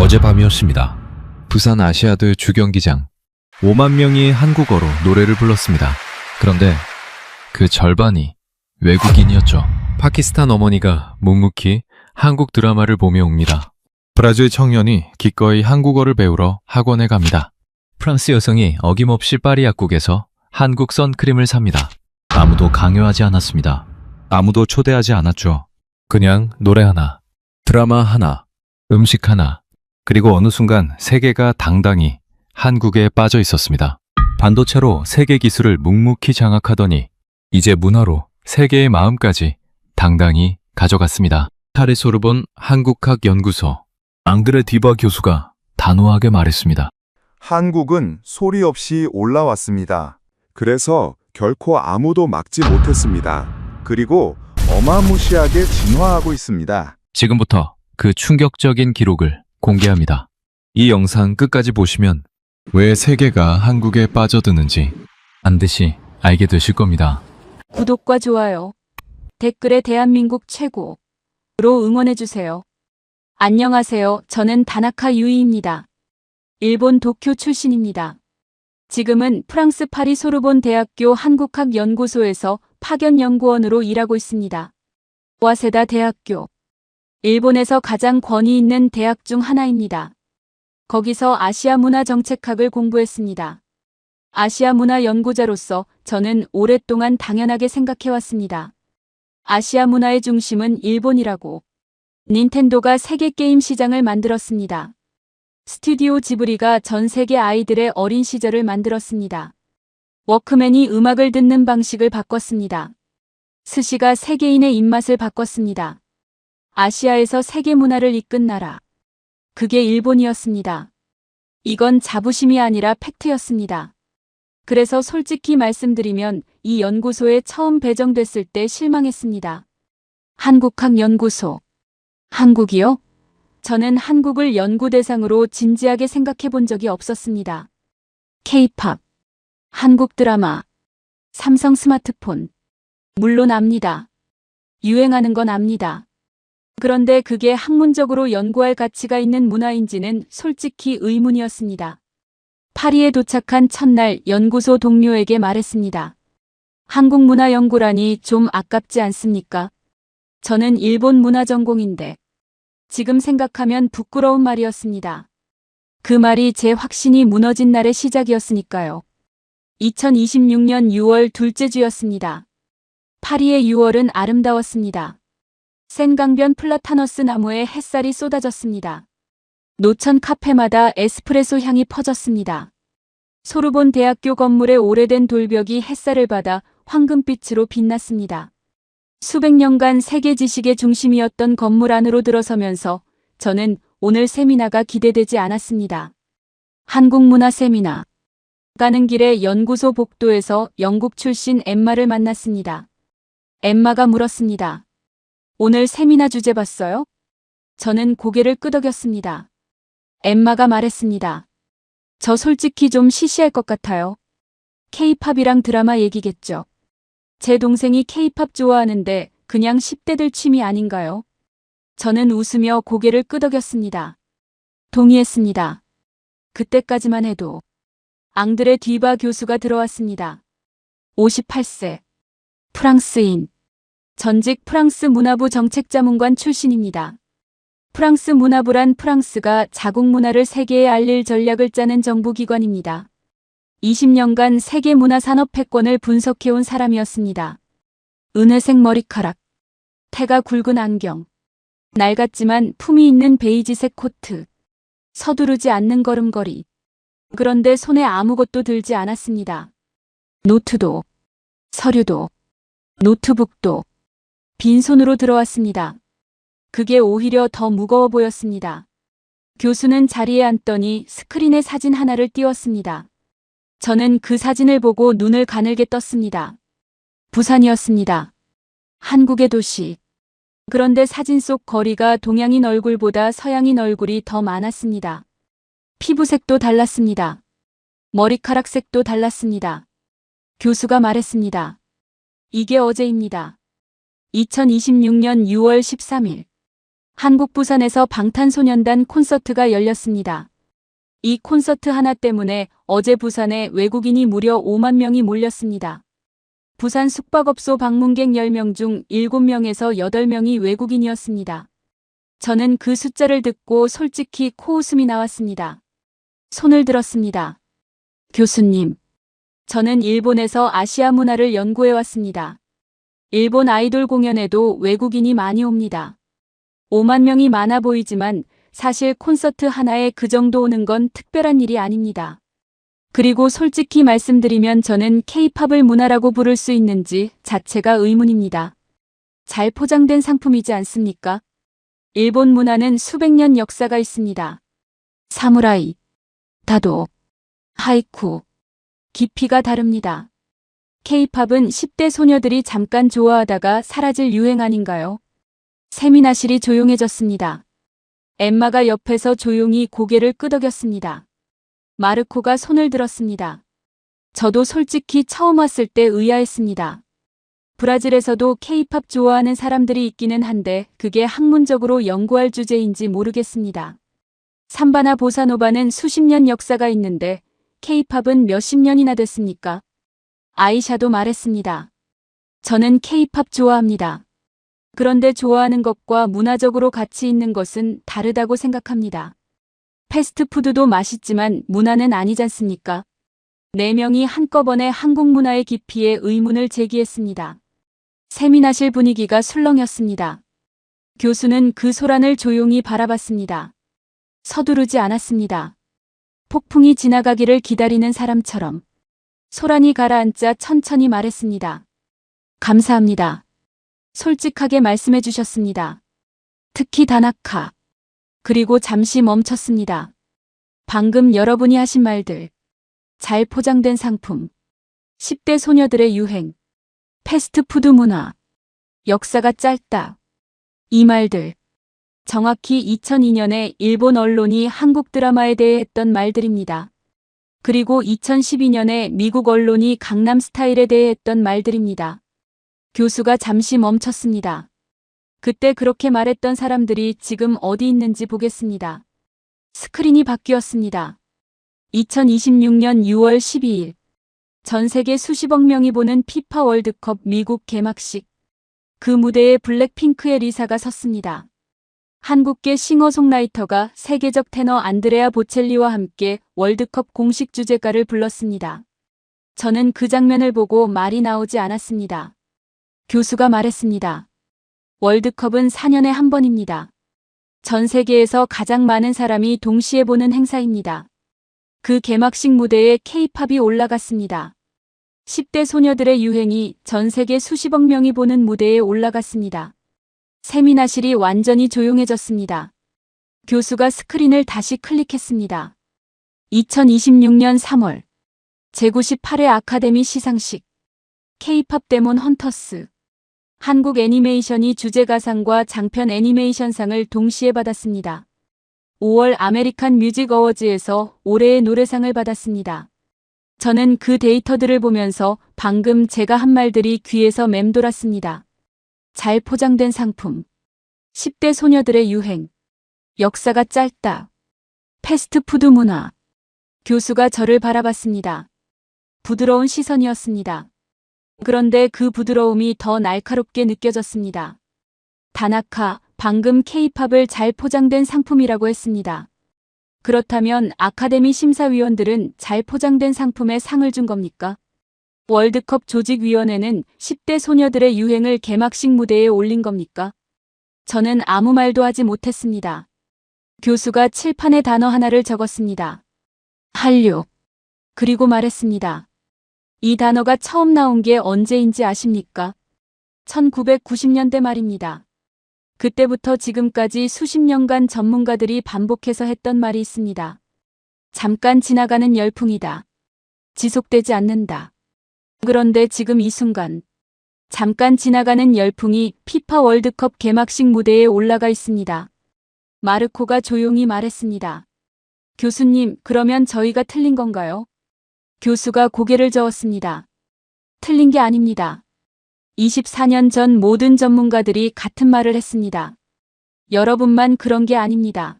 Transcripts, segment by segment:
어젯밤이었습니다. 부산 아시아드 주경기장. 5만 명이 한국어로 노래를 불렀습니다. 그런데 그 절반이 외국인이었죠. 파키스탄 어머니가 묵묵히 한국 드라마를 보며 옵니다. 브라질 청년이 기꺼이 한국어를 배우러 학원에 갑니다. 프랑스 여성이 어김없이 파리 약국에서 한국 선크림을 삽니다. 아무도 강요하지 않았습니다. 아무도 초대하지 않았죠. 그냥 노래 하나, 드라마 하나, 음식 하나, 그리고 어느 순간 세계가 당당히 한국에 빠져 있었습니다. 반도체로 세계 기술을 묵묵히 장악하더니 이제 문화로 세계의 마음까지 당당히 가져갔습니다. 파리 소르본 한국학연구소 앙드레 디바 교수가 단호하게 말했습니다. 한국은 소리 없이 올라왔습니다. 그래서 결코 아무도 막지 못했습니다. 그리고 어마무시하게 진화하고 있습니다. 지금부터 그 충격적인 기록을 공개합니다. 이 영상 끝까지 보시면 왜 세계가 한국에 빠져드는지 반드시 알게 되실 겁니다. 구독과 좋아요, 댓글에 대한민국 최고로 응원해주세요. 안녕하세요. 저는 다나카 유이입니다. 일본 도쿄 출신입니다. 지금은 프랑스 파리 소르본 대학교 한국학연구소에서 파견연구원으로 일하고 있습니다. 와세다 대학교. 일본에서 가장 권위 있는 대학 중 하나입니다. 거기서 아시아 문화 정책학을 공부했습니다. 아시아 문화 연구자로서 저는 오랫동안 당연하게 생각해왔습니다. 아시아 문화의 중심은 일본이라고. 닌텐도가 세계 게임 시장을 만들었습니다. 스튜디오 지브리가 전 세계 아이들의 어린 시절을 만들었습니다. 워크맨이 음악을 듣는 방식을 바꿨습니다. 스시가 세계인의 입맛을 바꿨습니다. 아시아에서 세계 문화를 이끈 나라. 그게 일본이었습니다. 이건 자부심이 아니라 팩트였습니다. 그래서 솔직히 말씀드리면 이 연구소에 처음 배정됐을 때 실망했습니다. 한국학연구소. 한국이요? 저는 한국을 연구 대상으로 진지하게 생각해 본 적이 없었습니다. K-팝, 한국 드라마, 삼성 스마트폰. 물론 압니다. 유행하는 건 압니다. 그런데 그게 학문적으로 연구할 가치가 있는 문화인지는 솔직히 의문이었습니다. 파리에 도착한 첫날 연구소 동료에게 말했습니다. 한국 문화 연구라니 좀 아깝지 않습니까? 저는 일본 문화 전공인데. 지금 생각하면 부끄러운 말이었습니다. 그 말이 제 확신이 무너진 날의 시작이었으니까요. 2026년 6월 둘째 주였습니다. 파리의 6월은 아름다웠습니다. 센강변 플라타너스 나무에 햇살이 쏟아졌습니다. 노천 카페마다 에스프레소 향이 퍼졌습니다. 소르본 대학교 건물의 오래된 돌벽이 햇살을 받아 황금빛으로 빛났습니다. 수백 년간 세계 지식의 중심이었던 건물 안으로 들어서면서 저는 오늘 세미나가 기대되지 않았습니다. 한국문화 세미나. 가는 길에 연구소 복도에서 영국 출신 엠마를 만났습니다. 엠마가 물었습니다. 오늘 세미나 주제 봤어요? 저는 고개를 끄덕였습니다. 엠마가 말했습니다. 저 솔직히 좀 시시할 것 같아요. K-팝이랑 드라마 얘기겠죠. 제 동생이 K-팝 좋아하는데 그냥 10대들 취미 아닌가요? 저는 웃으며 고개를 끄덕였습니다. 동의했습니다. 그때까지만 해도. 앙드레 뒤바 교수가 들어왔습니다. 58세. 프랑스인. 전직 프랑스 문화부 정책자문관 출신입니다. 프랑스 문화부란 프랑스가 자국 문화를 세계에 알릴 전략을 짜는 정부기관입니다. 20년간 세계 문화 산업 패권을 분석해온 사람이었습니다. 은회색 머리카락, 태가 굵은 안경, 낡았지만 품이 있는 베이지색 코트, 서두르지 않는 걸음걸이. 그런데 손에 아무것도 들지 않았습니다. 노트도, 서류도, 노트북도 빈손으로 들어왔습니다. 그게 오히려 더 무거워 보였습니다. 교수는 자리에 앉더니 스크린에 사진 하나를 띄웠습니다. 저는 그 사진을 보고 눈을 가늘게 떴습니다. 부산이었습니다. 한국의 도시. 그런데 사진 속 거리가 동양인 얼굴보다 서양인 얼굴이 더 많았습니다. 피부색도 달랐습니다. 머리카락 색도 달랐습니다. 교수가 말했습니다. 이게 어제입니다. 2026년 6월 13일. 한국 부산에서 방탄소년단 콘서트가 열렸습니다. 이 콘서트 하나 때문에 어제 부산에 외국인이 무려 5만 명이 몰렸습니다. 부산 숙박업소 방문객 10명 중 7명에서 8명이 외국인이었습니다. 저는 그 숫자를 듣고 솔직히 코웃음이 나왔습니다. 손을 들었습니다. 교수님, 저는 일본에서 아시아 문화를 연구해 왔습니다. 일본 아이돌 공연에도 외국인이 많이 옵니다. 5만 명이 많아 보이지만 사실 콘서트 하나에 그 정도 오는 건 특별한 일이 아닙니다. 그리고 솔직히 말씀드리면 저는 K-팝을 문화라고 부를 수 있는지 자체가 의문입니다. 잘 포장된 상품이지 않습니까? 일본 문화는 수백 년 역사가 있습니다. 사무라이, 다도, 하이쿠, 깊이가 다릅니다. K-팝은 10대 소녀들이 잠깐 좋아하다가 사라질 유행 아닌가요? 세미나실이 조용해졌습니다. 엠마가 옆에서 조용히 고개를 끄덕였습니다. 마르코가 손을 들었습니다. 저도 솔직히 처음 왔을 때 의아했습니다. 브라질에서도 K-팝 좋아하는 사람들이 있기는 한데 그게 학문적으로 연구할 주제인지 모르겠습니다. 삼바나 보사노바는 수십 년 역사가 있는데 K-팝은 몇십 년이나 됐습니까? 아이샤도 말했습니다. 저는 K-팝 좋아합니다. 그런데 좋아하는 것과 문화적으로 가치 있는 것은 다르다고 생각합니다. 패스트푸드도 맛있지만 문화는 아니지 않습니까? 4명이 한꺼번에 한국 문화의 깊이에 의문을 제기했습니다. 세미나실 분위기가 술렁였습니다. 교수는 그 소란을 조용히 바라봤습니다. 서두르지 않았습니다. 폭풍이 지나가기를 기다리는 사람처럼 소란이 가라앉자 천천히 말했습니다. 감사합니다. 솔직하게 말씀해 주셨습니다. 특히 다나카. 그리고 잠시 멈췄습니다. 방금 여러분이 하신 말들. 잘 포장된 상품. 10대 소녀들의 유행. 패스트푸드 문화. 역사가 짧다. 이 말들. 정확히 2002년에 일본 언론이 한국 드라마에 대해 했던 말들입니다. 그리고 2012년에 미국 언론이 강남 스타일에 대해 했던 말들입니다. 교수가 잠시 멈췄습니다. 그때 그렇게 말했던 사람들이 지금 어디 있는지 보겠습니다. 스크린이 바뀌었습니다. 2026년 6월 12일. 전 세계 수십억 명이 보는 피파 월드컵 미국 개막식. 그 무대에 블랙핑크의 리사가 섰습니다. 한국계 싱어송라이터가 세계적 테너 안드레아 보첼리와 함께 월드컵 공식 주제가를 불렀습니다. 저는 그 장면을 보고 말이 나오지 않았습니다. 교수가 말했습니다. 월드컵은 4년에 한 번입니다. 전 세계에서 가장 많은 사람이 동시에 보는 행사입니다. 그 개막식 무대에 K-팝이 올라갔습니다. 10대 소녀들의 유행이 전 세계 수십억 명이 보는 무대에 올라갔습니다. 세미나실이 완전히 조용해졌습니다. 교수가 스크린을 다시 클릭했습니다. 2026년 3월 제98회 아카데미 시상식 K-팝 데몬 헌터스 한국 애니메이션이 주제가상과 장편 애니메이션상을 동시에 받았습니다. 5월 아메리칸 뮤직 어워즈에서 올해의 노래상을 받았습니다. 저는 그 데이터들을 보면서 방금 제가 한 말들이 귀에서 맴돌았습니다. 잘 포장된 상품. 10대 소녀들의 유행. 역사가 짧다. 패스트푸드 문화. 교수가 저를 바라봤습니다. 부드러운 시선이었습니다. 그런데 그 부드러움이 더 날카롭게 느껴졌습니다. 다나카, 방금 K-팝을 잘 포장된 상품이라고 했습니다. 그렇다면 아카데미 심사위원들은 잘 포장된 상품에 상을 준 겁니까? 월드컵 조직위원회는 10대 소녀들의 유행을 개막식 무대에 올린 겁니까? 저는 아무 말도 하지 못했습니다. 교수가 칠판에 단어 하나를 적었습니다. 한류. 그리고 말했습니다. 이 단어가 처음 나온 게 언제인지 아십니까? 1990년대 말입니다. 그때부터 지금까지 수십 년간 전문가들이 반복해서 했던 말이 있습니다. 잠깐 지나가는 열풍이다. 지속되지 않는다. 그런데 지금 이 순간 잠깐 지나가는 열풍이 피파 월드컵 개막식 무대에 올라가 있습니다. 마르코가 조용히 말했습니다. 교수님, 그러면 저희가 틀린 건가요? 교수가 고개를 저었습니다. 틀린 게 아닙니다. 24년 전 모든 전문가들이 같은 말을 했습니다. 여러분만 그런 게 아닙니다.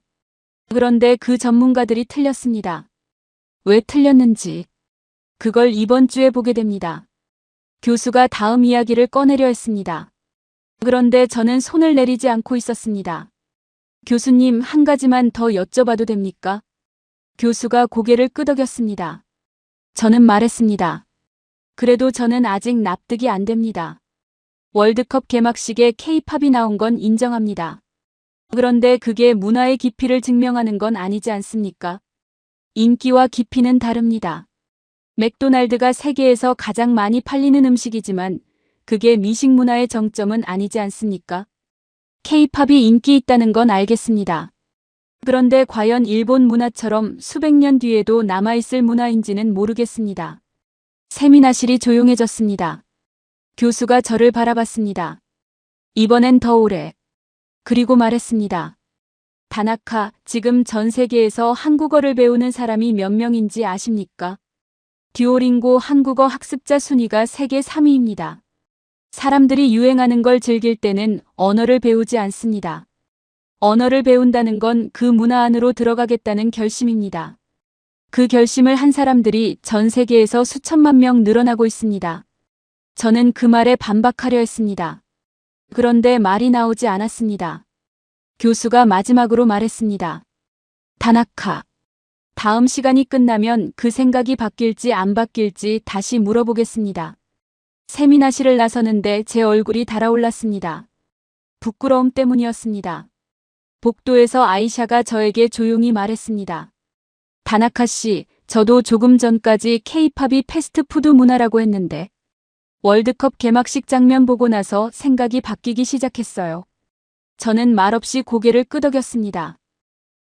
그런데 그 전문가들이 틀렸습니다. 왜 틀렸는지 그걸 이번 주에 보게 됩니다. 교수가 다음 이야기를 꺼내려 했습니다. 그런데 저는 손을 내리지 않고 있었습니다. 교수님, 한 가지만 더 여쭤봐도 됩니까? 교수가 고개를 끄덕였습니다. 저는 말했습니다. 그래도 저는 아직 납득이 안 됩니다. 월드컵 개막식에 K-팝이 나온 건 인정합니다. 그런데 그게 문화의 깊이를 증명하는 건 아니지 않습니까? 인기와 깊이는 다릅니다. 맥도날드가 세계에서 가장 많이 팔리는 음식이지만 그게 미식 문화의 정점은 아니지 않습니까? K-팝이 인기 있다는 건 알겠습니다. 그런데 과연 일본 문화처럼 수백 년 뒤에도 남아있을 문화인지는 모르겠습니다. 세미나실이 조용해졌습니다. 교수가 저를 바라봤습니다. 이번엔 더 오래. 그리고 말했습니다. 다나카, 지금 전 세계에서 한국어를 배우는 사람이 몇 명인지 아십니까? 듀오링고 한국어 학습자 순위가 세계 3위입니다. 사람들이 유행하는 걸 즐길 때는 언어를 배우지 않습니다. 언어를 배운다는 건 그 문화 안으로 들어가겠다는 결심입니다. 그 결심을 한 사람들이 전 세계에서 수천만 명 늘어나고 있습니다. 저는 그 말에 반박하려 했습니다. 그런데 말이 나오지 않았습니다. 교수가 마지막으로 말했습니다. 다나카. 다음 시간이 끝나면 그 생각이 바뀔지 안 바뀔지 다시 물어보겠습니다. 세미나실을 나서는데 제 얼굴이 달아올랐습니다. 부끄러움 때문이었습니다. 복도에서 아이샤가 저에게 조용히 말했습니다. 다나카 씨, 저도 조금 전까지 K-팝이 패스트푸드 문화라고 했는데 월드컵 개막식 장면 보고 나서 생각이 바뀌기 시작했어요. 저는 말없이 고개를 끄덕였습니다.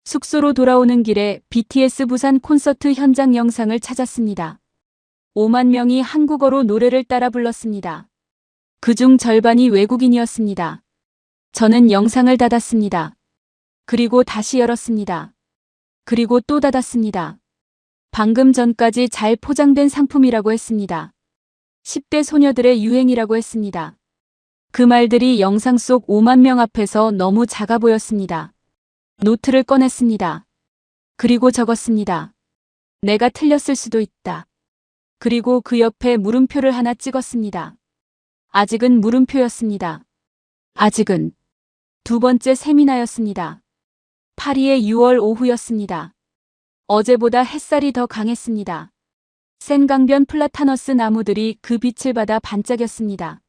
숙소로 돌아오는 길에 BTS 부산 콘서트 현장 영상을 찾았습니다. 5만 명이 한국어로 노래를 따라 불렀습니다. 그중 절반이 외국인이었습니다. 저는 영상을 닫았습니다. 그리고 다시 열었습니다. 그리고 또 닫았습니다. 방금 전까지 잘 포장된 상품이라고 했습니다. 10대 소녀들의 유행이라고 했습니다. 그 말들이 영상 속 5만 명 앞에서 너무 작아 보였습니다. 노트를 꺼냈습니다. 그리고 적었습니다. 내가 틀렸을 수도 있다. 그리고 그 옆에 물음표를 하나 찍었습니다. 아직은 물음표였습니다. 아직은. 두 번째 세미나였습니다. 파리의 6월 오후였습니다. 어제보다 햇살이 더 강했습니다. 센강변 플라타너스 나무들이 그 빛을 받아 반짝였습니다.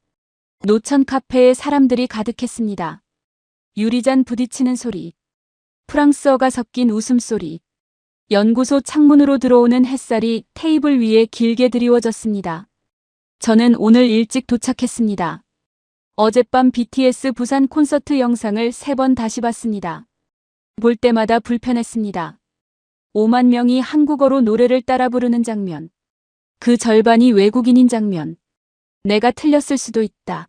노천 카페에 사람들이 가득했습니다. 유리잔 부딪히는 소리, 프랑스어가 섞인 웃음소리, 연구소 창문으로 들어오는 햇살이 테이블 위에 길게 드리워졌습니다. 저는 오늘 일찍 도착했습니다. 어젯밤 BTS 부산 콘서트 영상을 3번 다시 봤습니다. 볼 때마다 불편했습니다. 5만 명이 한국어로 노래를 따라 부르는 장면. 그 절반이 외국인인 장면. 내가 틀렸을 수도 있다.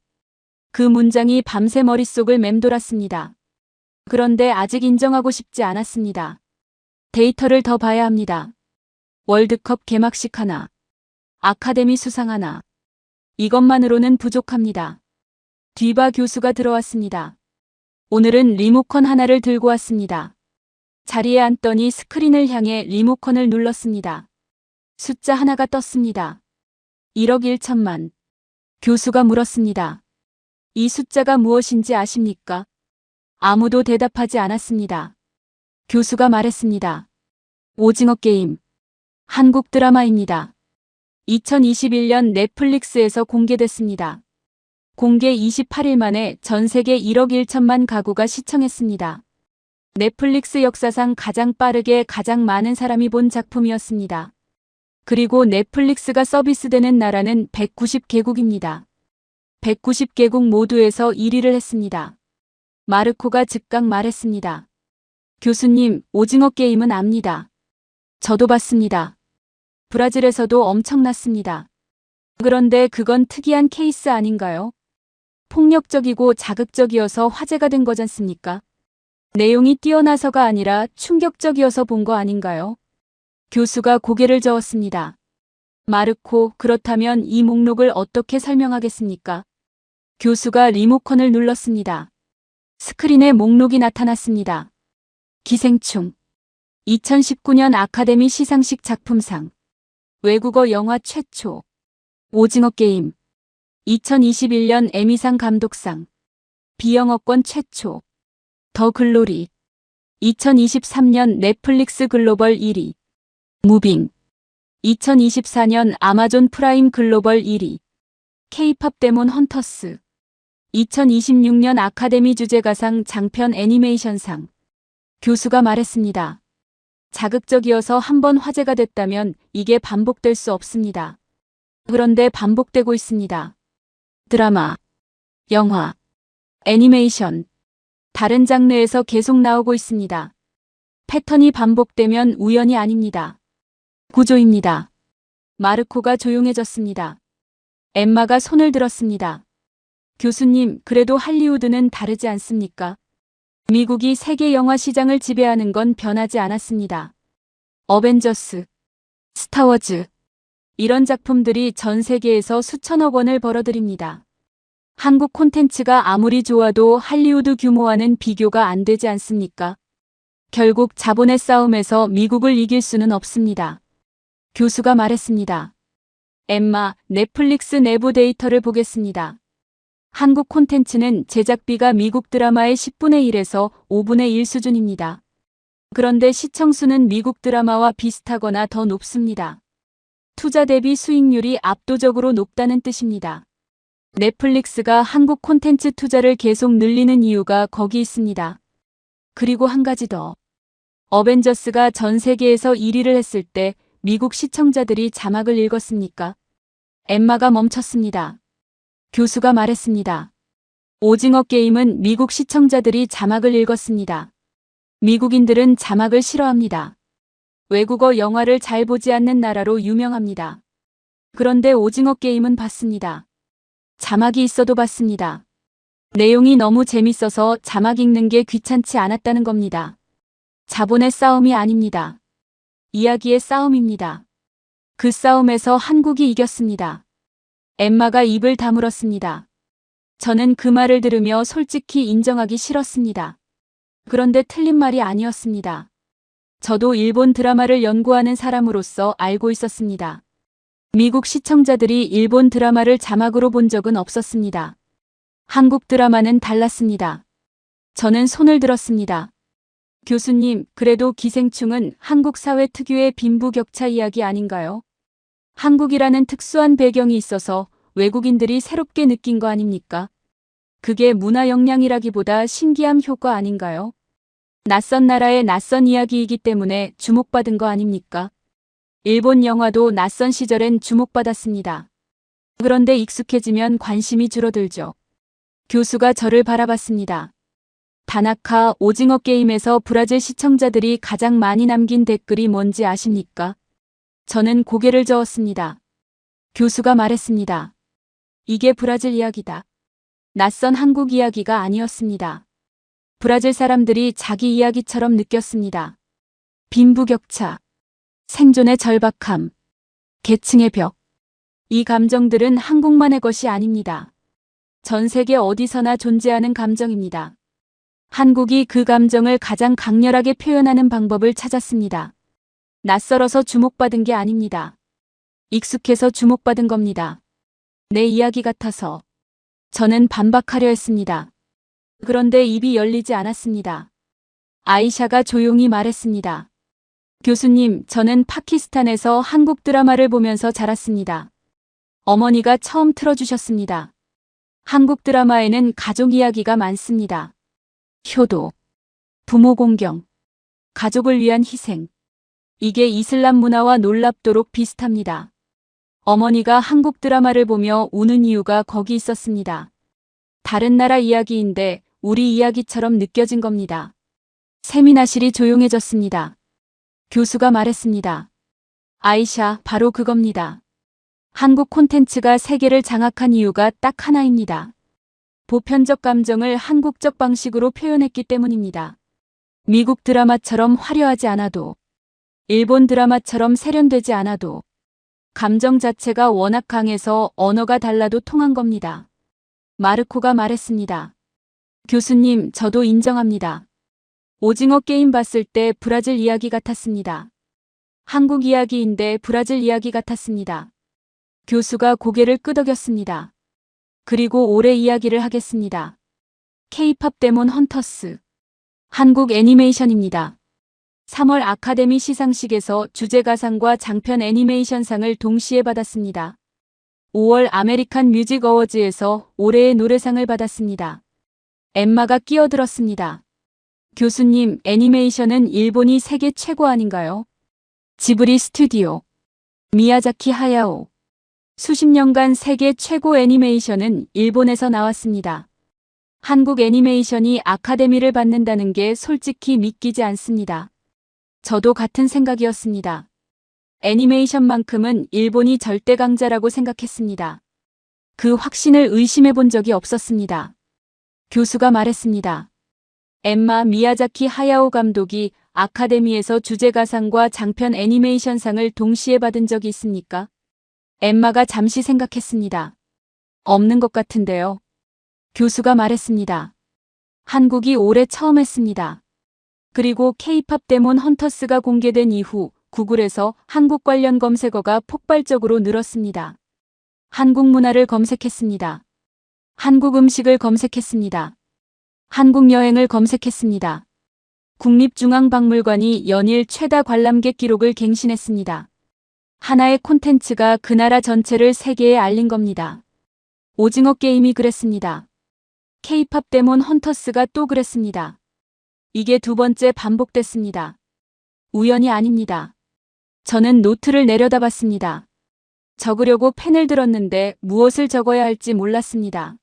그 문장이 밤새 머릿속을 맴돌았습니다. 그런데 아직 인정하고 싶지 않았습니다. 데이터를 더 봐야 합니다. 월드컵 개막식 하나. 아카데미 수상 하나. 이것만으로는 부족합니다. 뒤바 교수가 들어왔습니다. 오늘은 리모컨 하나를 들고 왔습니다. 자리에 앉더니 스크린을 향해 리모컨을 눌렀습니다. 숫자 하나가 떴습니다. 1억 1천만. 교수가 물었습니다. 이 숫자가 무엇인지 아십니까? 아무도 대답하지 않았습니다. 교수가 말했습니다. 오징어 게임. 한국 드라마입니다. 2021년 넷플릭스에서 공개됐습니다. 공개 28일 만에 전 세계 1억 1천만 가구가 시청했습니다. 넷플릭스 역사상 가장 빠르게 가장 많은 사람이 본 작품이었습니다. 그리고 넷플릭스가 서비스되는 나라는 190개국입니다. 190개국 모두에서 1위를 했습니다. 마르코가 즉각 말했습니다. 교수님, 오징어 게임은 압니다. 저도 봤습니다. 브라질에서도 엄청났습니다. 그런데 그건 특이한 케이스 아닌가요? 폭력적이고 자극적이어서 화제가 된 거잖습니까? 내용이 뛰어나서가 아니라 충격적이어서 본 거 아닌가요? 교수가 고개를 저었습니다. 마르코, 그렇다면 이 목록을 어떻게 설명하겠습니까? 교수가 리모컨을 눌렀습니다. 스크린에 목록이 나타났습니다. 기생충. 2019년 아카데미 시상식 작품상. 외국어 영화 최초. 오징어 게임. 2021년 에미상 감독상. 비영어권 최초. 더 글로리. 2023년 넷플릭스 글로벌 1위. 무빙. 2024년 아마존 프라임 글로벌 1위. K-팝 데몬 헌터스. 2026년 아카데미 주제가상 장편 애니메이션상. 교수가 말했습니다. 자극적이어서 한번 화제가 됐다면 이게 반복될 수 없습니다. 그런데 반복되고 있습니다. 드라마, 영화, 애니메이션, 다른 장르에서 계속 나오고 있습니다. 패턴이 반복되면 우연이 아닙니다. 구조입니다. 마르코가 조용해졌습니다. 엠마가 손을 들었습니다. 교수님, 그래도 할리우드는 다르지 않습니까? 미국이 세계 영화 시장을 지배하는 건 변하지 않았습니다. 어벤져스, 스타워즈, 이런 작품들이 전 세계에서 수천억 원을 벌어들입니다. 한국 콘텐츠가 아무리 좋아도 할리우드 규모와는 비교가 안 되지 않습니까? 결국 자본의 싸움에서 미국을 이길 수는 없습니다. 교수가 말했습니다. 엠마, 넷플릭스 내부 데이터를 보겠습니다. 한국 콘텐츠는 제작비가 미국 드라마의 10분의 1에서 5분의 1 수준입니다. 그런데 시청수는 미국 드라마와 비슷하거나 더 높습니다. 투자 대비 수익률이 압도적으로 높다는 뜻입니다. 넷플릭스가 한국 콘텐츠 투자를 계속 늘리는 이유가 거기 있습니다. 그리고 한 가지 더. 어벤져스가 전 세계에서 1위를 했을 때 미국 시청자들이 자막을 읽었습니까? 엠마가 멈췄습니다. 교수가 말했습니다. 오징어 게임은 미국 시청자들이 자막을 읽었습니다. 미국인들은 자막을 싫어합니다. 외국어 영화를 잘 보지 않는 나라로 유명합니다. 그런데 오징어 게임은 봤습니다. 자막이 있어도 봤습니다. 내용이 너무 재밌어서 자막 읽는 게 귀찮지 않았다는 겁니다. 자본의 싸움이 아닙니다. 이야기의 싸움입니다. 그 싸움에서 한국이 이겼습니다. 엠마가 입을 다물었습니다. 저는 그 말을 들으며 솔직히 인정하기 싫었습니다. 그런데 틀린 말이 아니었습니다. 저도 일본 드라마를 연구하는 사람으로서 알고 있었습니다. 미국 시청자들이 일본 드라마를 자막으로 본 적은 없었습니다. 한국 드라마는 달랐습니다. 저는 손을 들었습니다. 교수님, 그래도 기생충은 한국 사회 특유의 빈부격차 이야기 아닌가요? 한국이라는 특수한 배경이 있어서 외국인들이 새롭게 느낀 거 아닙니까? 그게 문화 역량이라기보다 신기함 효과 아닌가요? 낯선 나라의 낯선 이야기이기 때문에 주목받은 거 아닙니까? 일본 영화도 낯선 시절엔 주목받았습니다. 그런데 익숙해지면 관심이 줄어들죠. 교수가 저를 바라봤습니다. 다나카 오징어 게임에서 브라질 시청자들이 가장 많이 남긴 댓글이 뭔지 아십니까? 저는 고개를 저었습니다. 교수가 말했습니다. 이게 브라질 이야기다. 낯선 한국 이야기가 아니었습니다. 브라질 사람들이 자기 이야기처럼 느꼈습니다. 빈부격차, 생존의 절박함, 계층의 벽. 이 감정들은 한국만의 것이 아닙니다. 전 세계 어디서나 존재하는 감정입니다. 한국이 그 감정을 가장 강렬하게 표현하는 방법을 찾았습니다. 낯설어서 주목받은 게 아닙니다. 익숙해서 주목받은 겁니다. 내 이야기 같아서. 저는 반박하려 했습니다. 그런데 입이 열리지 않았습니다. 아이샤가 조용히 말했습니다. 교수님, 저는 파키스탄에서 한국 드라마를 보면서 자랐습니다. 어머니가 처음 틀어주셨습니다. 한국 드라마에는 가족 이야기가 많습니다. 효도, 부모 공경, 가족을 위한 희생. 이게 이슬람 문화와 놀랍도록 비슷합니다. 어머니가 한국 드라마를 보며 우는 이유가 거기 있었습니다. 다른 나라 이야기인데 우리 이야기처럼 느껴진 겁니다. 세미나실이 조용해졌습니다. 교수가 말했습니다. 아이샤, 바로 그겁니다. 한국 콘텐츠가 세계를 장악한 이유가 딱 하나입니다. 보편적 감정을 한국적 방식으로 표현했기 때문입니다. 미국 드라마처럼 화려하지 않아도, 일본 드라마처럼 세련되지 않아도, 감정 자체가 워낙 강해서 언어가 달라도 통한 겁니다. 마르코가 말했습니다. 교수님, 저도 인정합니다. 오징어 게임 봤을 때 브라질 이야기 같았습니다. 한국 이야기인데 브라질 이야기 같았습니다. 교수가 고개를 끄덕였습니다. 그리고 올해 이야기를 하겠습니다. K-팝 데몬 헌터스. 한국 애니메이션입니다. 3월 아카데미 시상식에서 주제가상과 장편 애니메이션상을 동시에 받았습니다. 5월 아메리칸 뮤직 어워즈에서 올해의 노래상을 받았습니다. 엠마가 끼어들었습니다. 교수님, 애니메이션은 일본이 세계 최고 아닌가요? 지브리 스튜디오. 미야자키 하야오. 수십 년간 세계 최고 애니메이션은 일본에서 나왔습니다. 한국 애니메이션이 아카데미를 받는다는 게 솔직히 믿기지 않습니다. 저도 같은 생각이었습니다. 애니메이션만큼은 일본이 절대 강자라고 생각했습니다. 그 확신을 의심해 본 적이 없었습니다. 교수가 말했습니다. 엠마 미야자키 하야오 감독이 아카데미에서 주제가상과 장편 애니메이션상을 동시에 받은 적이 있습니까? 엠마가 잠시 생각했습니다. 없는 것 같은데요. 교수가 말했습니다. 한국이 올해 처음 했습니다. 그리고 K-팝 데몬 헌터스가 공개된 이후 구글에서 한국 관련 검색어가 폭발적으로 늘었습니다. 한국 문화를 검색했습니다. 한국 음식을 검색했습니다. 한국 여행을 검색했습니다. 국립중앙박물관이 연일 최다 관람객 기록을 갱신했습니다. 하나의 콘텐츠가 그 나라 전체를 세계에 알린 겁니다. 오징어 게임이 그랬습니다. K-팝 데몬 헌터스가 또 그랬습니다. 이게 두 번째 반복됐습니다. 우연이 아닙니다. 저는 노트를 내려다봤습니다. 적으려고 펜을 들었는데 무엇을 적어야 할지 몰랐습니다.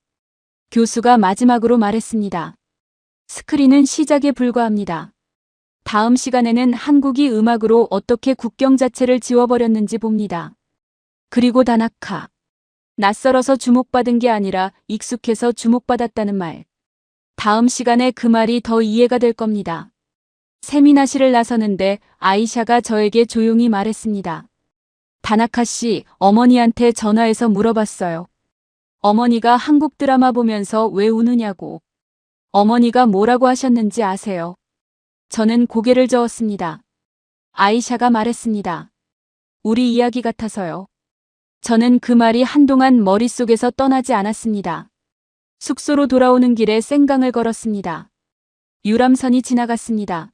교수가 마지막으로 말했습니다. 스크린은 시작에 불과합니다. 다음 시간에는 한국이 음악으로 어떻게 국경 자체를 지워버렸는지 봅니다. 그리고 다나카. 낯설어서 주목받은 게 아니라 익숙해서 주목받았다는 말. 다음 시간에 그 말이 더 이해가 될 겁니다. 세미나실을 나서는데 아이샤가 저에게 조용히 말했습니다. 다나카 씨, 어머니한테 전화해서 물어봤어요. 어머니가 한국 드라마 보면서 왜 우느냐고. 어머니가 뭐라고 하셨는지 아세요? 저는 고개를 저었습니다. 아이샤가 말했습니다. 우리 이야기 같아서요. 저는 그 말이 한동안 머릿속에서 떠나지 않았습니다. 숙소로 돌아오는 길에 생강을 걸었습니다. 유람선이 지나갔습니다.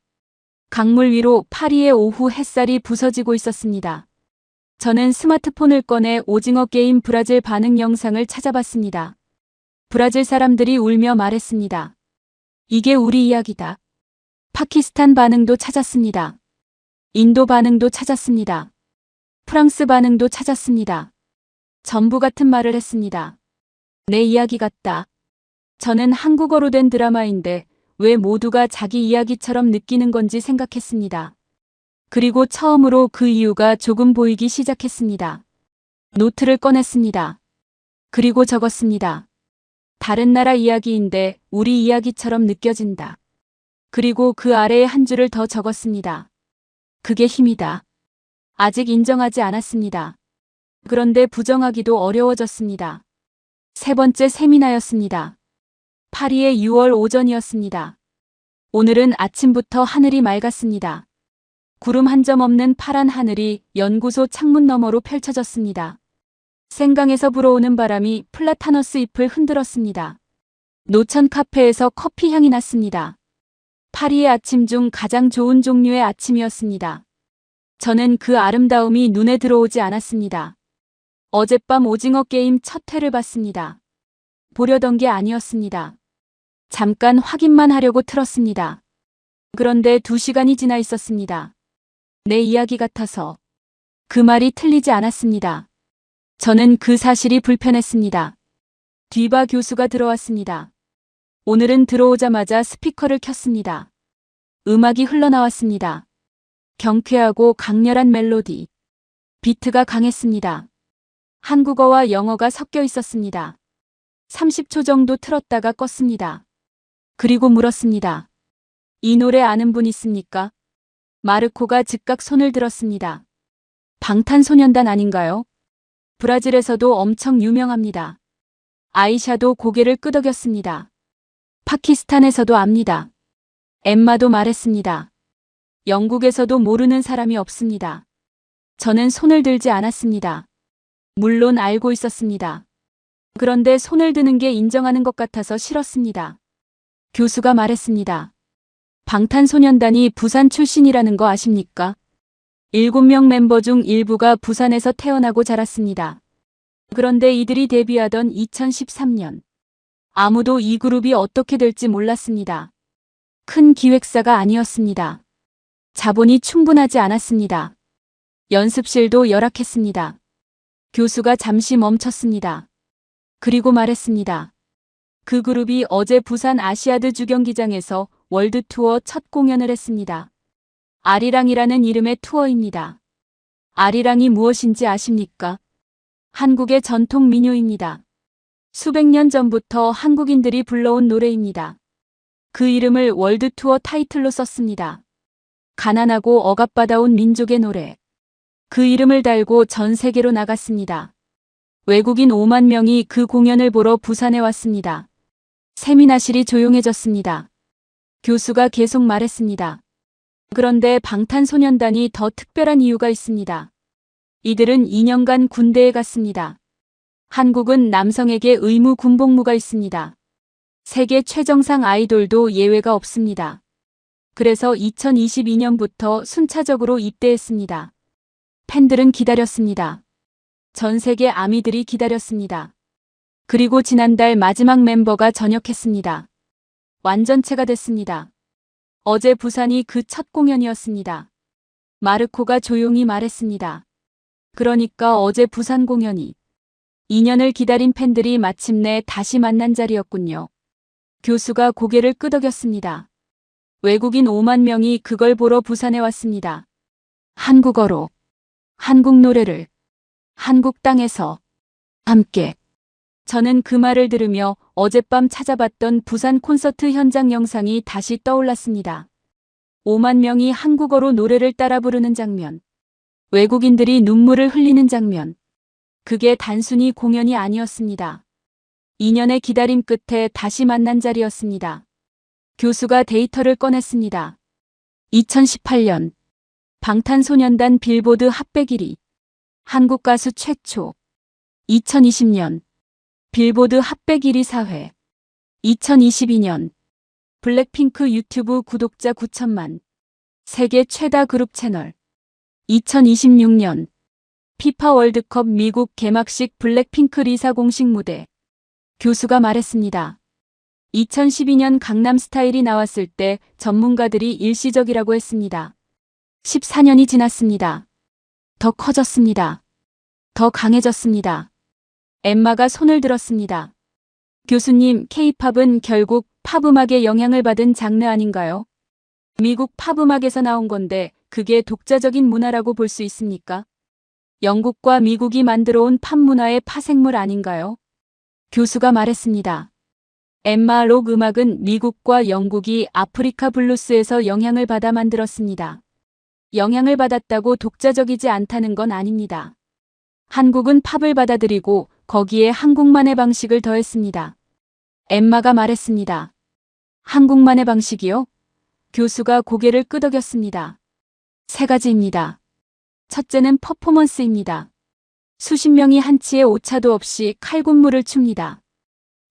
강물 위로 파리의 오후 햇살이 부서지고 있었습니다. 저는 스마트폰을 꺼내 오징어 게임 브라질 반응 영상을 찾아봤습니다. 브라질 사람들이 울며 말했습니다. 이게 우리 이야기다. 파키스탄 반응도 찾았습니다. 인도 반응도 찾았습니다. 프랑스 반응도 찾았습니다. 전부 같은 말을 했습니다. 내 이야기 같다. 저는 한국어로 된 드라마인데 왜 모두가 자기 이야기처럼 느끼는 건지 생각했습니다. 그리고 처음으로 그 이유가 조금 보이기 시작했습니다. 노트를 꺼냈습니다. 그리고 적었습니다. 다른 나라 이야기인데 우리 이야기처럼 느껴진다. 그리고 그 아래에 한 줄을 더 적었습니다. 그게 힘이다. 아직 인정하지 않았습니다. 그런데 부정하기도 어려워졌습니다. 세 번째 세미나였습니다. 파리의 6월 오전이었습니다. 오늘은 아침부터 하늘이 맑았습니다. 구름 한 점 없는 파란 하늘이 연구소 창문 너머로 펼쳐졌습니다. 생강에서 불어오는 바람이 플라타너스 잎을 흔들었습니다. 노천 카페에서 커피 향이 났습니다. 파리의 아침 중 가장 좋은 종류의 아침이었습니다. 저는 그 아름다움이 눈에 들어오지 않았습니다. 어젯밤 오징어 게임 첫 회를 봤습니다. 보려던 게 아니었습니다. 잠깐 확인만 하려고 틀었습니다. 그런데 2시간이 지나 있었습니다. 내 이야기 같아서. 그 말이 틀리지 않았습니다. 저는 그 사실이 불편했습니다. 뒤바 교수가 들어왔습니다. 오늘은 들어오자마자 스피커를 켰습니다. 음악이 흘러나왔습니다. 경쾌하고 강렬한 멜로디. 비트가 강했습니다. 한국어와 영어가 섞여 있었습니다. 30초 정도 틀었다가 껐습니다. 그리고 물었습니다. 이 노래 아는 분 있습니까? 마르코가 즉각 손을 들었습니다. 방탄소년단 아닌가요? 브라질에서도 엄청 유명합니다. 아이샤도 고개를 끄덕였습니다. 파키스탄에서도 압니다. 엠마도 말했습니다. 영국에서도 모르는 사람이 없습니다. 저는 손을 들지 않았습니다. 물론 알고 있었습니다. 그런데 손을 드는 게 인정하는 것 같아서 싫었습니다. 교수가 말했습니다. 방탄소년단이 부산 출신이라는 거 아십니까? 7명 멤버 중 일부가 부산에서 태어나고 자랐습니다. 그런데 이들이 데뷔하던 2013년. 아무도 이 그룹이 어떻게 될지 몰랐습니다. 큰 기획사가 아니었습니다. 자본이 충분하지 않았습니다. 연습실도 열악했습니다. 교수가 잠시 멈췄습니다. 그리고 말했습니다. 그 그룹이 어제 부산 아시아드 주경기장에서 월드 투어 첫 공연을 했습니다. 아리랑이라는 이름의 투어입니다. 아리랑이 무엇인지 아십니까? 한국의 전통 민요입니다. 수백 년 전부터 한국인들이 불러온 노래입니다. 그 이름을 월드 투어 타이틀로 썼습니다. 가난하고 억압받아온 민족의 노래. 그 이름을 달고 전 세계로 나갔습니다. 외국인 5만 명이 그 공연을 보러 부산에 왔습니다. 세미나실이 조용해졌습니다. 교수가 계속 말했습니다. 그런데 방탄소년단이 더 특별한 이유가 있습니다. 이들은 2년간 군대에 갔습니다. 한국은 남성에게 의무 군복무가 있습니다. 세계 최정상 아이돌도 예외가 없습니다. 그래서 2022년부터 순차적으로 입대했습니다. 팬들은 기다렸습니다. 전 세계 아미들이 기다렸습니다. 그리고 지난달 마지막 멤버가 전역했습니다. 완전체가 됐습니다. 어제 부산이 그 첫 공연이었습니다. 마르코가 조용히 말했습니다. 그러니까 어제 부산 공연이 2년을 기다린 팬들이 마침내 다시 만난 자리였군요. 교수가 고개를 끄덕였습니다. 외국인 5만 명이 그걸 보러 부산에 왔습니다. 한국어로, 한국 노래를, 한국 땅에서, 함께. 저는 그 말을 들으며 어젯밤 찾아봤던 부산 콘서트 현장 영상이 다시 떠올랐습니다. 5만 명이 한국어로 노래를 따라 부르는 장면. 외국인들이 눈물을 흘리는 장면. 그게 단순히 공연이 아니었습니다. 2년의 기다림 끝에 다시 만난 자리였습니다. 교수가 데이터를 꺼냈습니다. 2018년 방탄소년단 빌보드 핫100 1위 한국 가수 최초 2020년 빌보드 핫100 1위 4회 2022년 블랙핑크 유튜브 구독자 9천만 세계 최다 그룹 채널 2026년 피파 월드컵 미국 개막식 블랙핑크 리사 공식 무대 교수가 말했습니다. 2012년 강남스타일이 나왔을 때 전문가들이 일시적이라고 했습니다. 14년이 지났습니다. 더 커졌습니다. 더 강해졌습니다. 엠마가 손을 들었습니다. 교수님, K-팝은 결국 팝음악의 영향을 받은 장르 아닌가요? 미국 팝음악에서 나온 건데 그게 독자적인 문화라고 볼 수 있습니까? 영국과 미국이 만들어온 팝 문화의 파생물 아닌가요? 교수가 말했습니다. 엠마 록 음악은 미국과 영국이 아프리카 블루스에서 영향을 받아 만들었습니다. 영향을 받았다고 독자적이지 않다는 건 아닙니다. 한국은 팝을 받아들이고 거기에 한국만의 방식을 더했습니다. 엠마가 말했습니다. 한국만의 방식이요? 교수가 고개를 끄덕였습니다. 3가지입니다. 첫째는 퍼포먼스입니다. 수십 명이 한치의 오차도 없이 칼군무를 춥니다.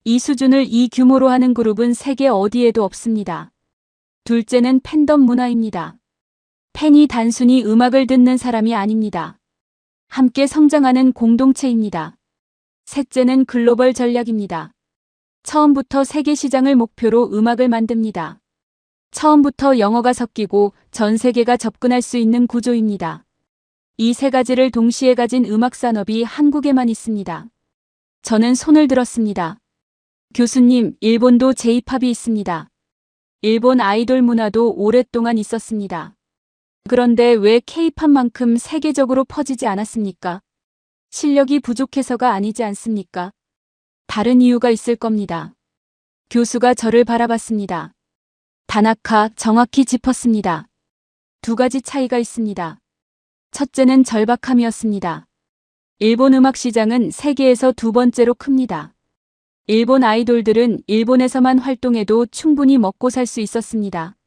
이 수준을 이 규모로 하는 그룹은 세계 어디에도 없습니다. 둘째는 팬덤 문화입니다. 팬이 단순히 음악을 듣는 사람이 아닙니다. 함께 성장하는 공동체입니다. 셋째는 글로벌 전략입니다. 처음부터 세계 시장을 목표로 음악을 만듭니다. 처음부터 영어가 섞이고 전 세계가 접근할 수 있는 구조입니다. 이 3가지를 동시에 가진 음악 산업이 한국에만 있습니다. 저는 손을 들었습니다. 교수님, 일본도 J-팝이 있습니다. 일본 아이돌 문화도 오랫동안 있었습니다. 그런데 왜 K-팝만큼 세계적으로 퍼지지 않았습니까? 실력이 부족해서가 아니지 않습니까? 다른 이유가 있을 겁니다. 교수가 저를 바라봤습니다. 다나카 정확히 짚었습니다. 2가지 차이가 있습니다. 첫째는 절박함이었습니다. 일본 음악 시장은 세계에서 2번째로 큽니다. 일본 아이돌들은 일본에서만 활동해도 충분히 먹고 살 수 있었습니다.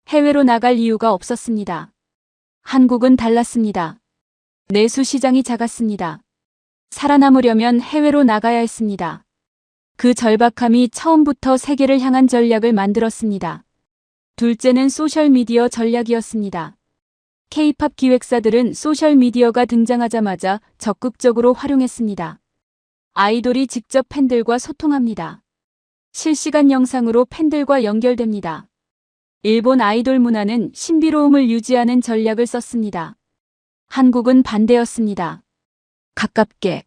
해외로 나갈 이유가 없었습니다. 한국은 달랐습니다. 내수 시장이 작았습니다. 살아남으려면 해외로 나가야 했습니다. 그 절박함이 처음부터 세계를 향한 전략을 만들었습니다. 둘째는 소셜미디어 전략이었습니다. K-팝 기획사들은 소셜미디어가 등장하자마자 적극적으로 활용했습니다. 아이돌이 직접 팬들과 소통합니다. 실시간 영상으로 팬들과 연결됩니다. 일본 아이돌 문화는 신비로움을 유지하는 전략을 썼습니다. 한국은 반대였습니다. 가깝게,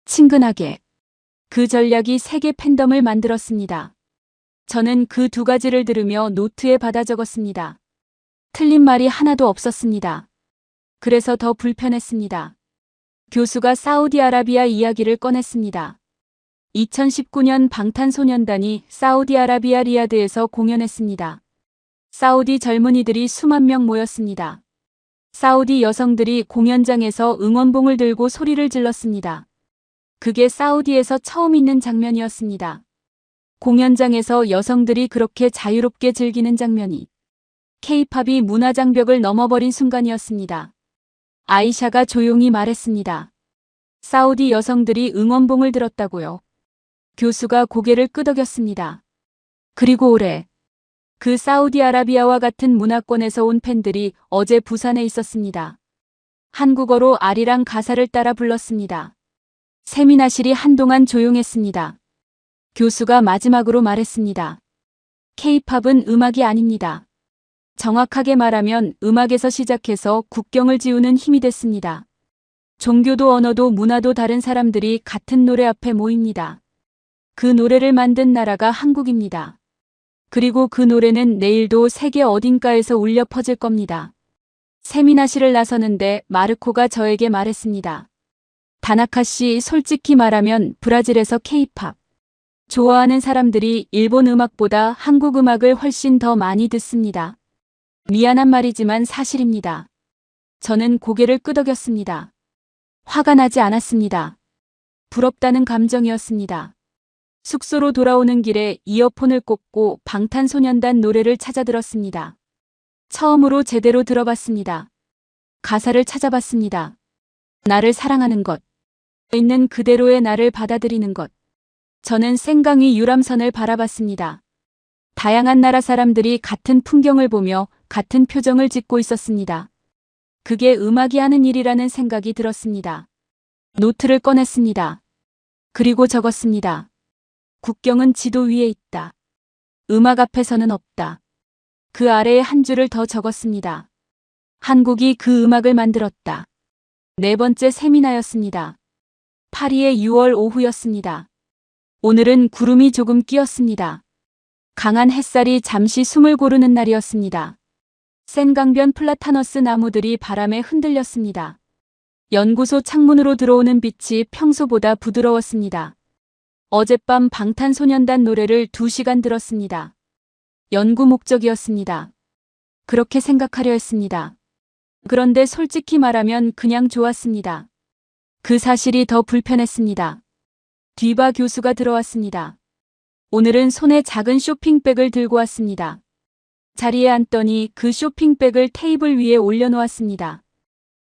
친근하게. 그 전략이 세계 팬덤을 만들었습니다. 저는 그 두 가지를 들으며 노트에 받아 적었습니다. 틀린 말이 하나도 없었습니다. 그래서 더 불편했습니다. 교수가 사우디아라비아 이야기를 꺼냈습니다. 2019년 방탄소년단이 사우디아라비아 리야드에서 공연했습니다. 사우디 젊은이들이 수만 명 모였습니다. 사우디 여성들이 공연장에서 응원봉을 들고 소리를 질렀습니다. 그게 사우디에서 처음 있는 장면이었습니다. 공연장에서 여성들이 그렇게 자유롭게 즐기는 장면이 K-팝이 문화장벽을 넘어버린 순간이었습니다. 아이샤가 조용히 말했습니다. 사우디 여성들이 응원봉을 들었다고요. 교수가 고개를 끄덕였습니다. 그리고 올해 그 사우디아라비아와 같은 문화권에서 온 팬들이 어제 부산에 있었습니다. 한국어로 아리랑 가사를 따라 불렀습니다. 세미나실이 한동안 조용했습니다. 교수가 마지막으로 말했습니다. K-팝은 음악이 아닙니다. 정확하게 말하면 음악에서 시작해서 국경을 지우는 힘이 됐습니다. 종교도 언어도 문화도 다른 사람들이 같은 노래 앞에 모입니다. 그 노래를 만든 나라가 한국입니다. 그리고 그 노래는 내일도 세계 어딘가에서 울려 퍼질 겁니다. 세미나실을 나서는데 마르코가 저에게 말했습니다. 다나카 씨, 솔직히 말하면 브라질에서 K-팝 좋아하는 사람들이 일본 음악보다 한국 음악을 훨씬 더 많이 듣습니다. 미안한 말이지만 사실입니다. 저는 고개를 끄덕였습니다. 화가 나지 않았습니다. 부럽다는 감정이었습니다. 숙소로 돌아오는 길에 이어폰을 꽂고 방탄소년단 노래를 찾아 들었습니다. 처음으로 제대로 들어봤습니다. 가사를 찾아봤습니다. 나를 사랑하는 것, 있는 그대로의 나를 받아들이는 것. 저는 생강위 유람선을 바라봤습니다. 다양한 나라 사람들이 같은 풍경을 보며 같은 표정을 짓고 있었습니다. 그게 음악이 하는 일이라는 생각이 들었습니다. 노트를 꺼냈습니다. 그리고 적었습니다. 국경은 지도 위에 있다. 음악 앞에서는 없다. 그 아래에 한 줄을 더 적었습니다. 한국이 그 음악을 만들었다. 네 번째 세미나였습니다. 파리의 6월 오후였습니다. 오늘은 구름이 조금 끼었습니다. 강한 햇살이 잠시 숨을 고르는 날이었습니다. 센강변 플라타너스 나무들이 바람에 흔들렸습니다. 연구소 창문으로 들어오는 빛이 평소보다 부드러웠습니다. 어젯밤 방탄소년단 노래를 2시간 들었습니다. 연구 목적이었습니다. 그렇게 생각하려 했습니다. 그런데 솔직히 말하면 그냥 좋았습니다. 그 사실이 더 불편했습니다. 뒤바 교수가 들어왔습니다. 오늘은 손에 작은 쇼핑백을 들고 왔습니다. 자리에 앉더니 그 쇼핑백을 테이블 위에 올려놓았습니다.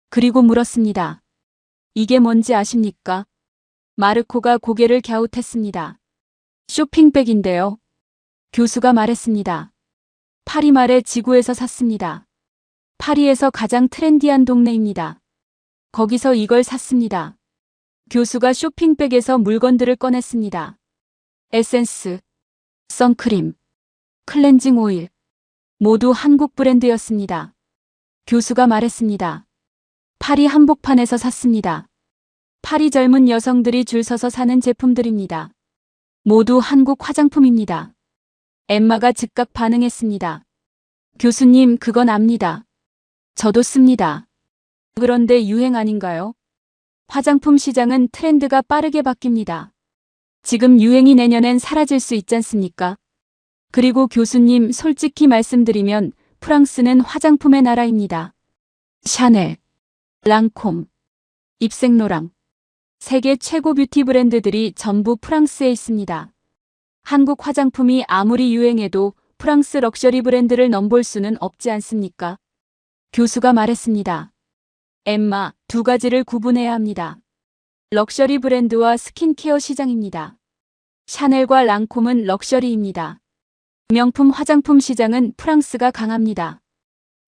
그리고 물었습니다. 이게 뭔지 아십니까? 마르코가 고개를 갸웃했습니다. 쇼핑백인데요. 교수가 말했습니다. 파리 말에 지구에서 샀습니다. 파리에서 가장 트렌디한 동네입니다. 거기서 이걸 샀습니다. 교수가 쇼핑백에서 물건들을 꺼냈습니다. 에센스, 선크림, 클렌징 오일, 모두 한국 브랜드였습니다. 교수가 말했습니다. 파리 한복판에서 샀습니다. 파리 젊은 여성들이 줄 서서 사는 제품들입니다. 모두 한국 화장품입니다. 엠마가 즉각 반응했습니다. 교수님, 그건 압니다. 저도 씁니다. 그런데 유행 아닌가요? 화장품 시장은 트렌드가 빠르게 바뀝니다. 지금 유행이 내년엔 사라질 수 있지 않습니까? 그리고 교수님, 솔직히 말씀드리면 프랑스는 화장품의 나라입니다. 샤넬, 랑콤, 입생로랑, 세계 최고 뷰티 브랜드들이 전부 프랑스에 있습니다. 한국 화장품이 아무리 유행해도 프랑스 럭셔리 브랜드를 넘볼 수는 없지 않습니까? 교수가 말했습니다. 엠마, 두 가지를 구분해야 합니다. 럭셔리 브랜드와 스킨케어 시장입니다. 샤넬과 랑콤은 럭셔리입니다. 명품 화장품 시장은 프랑스가 강합니다.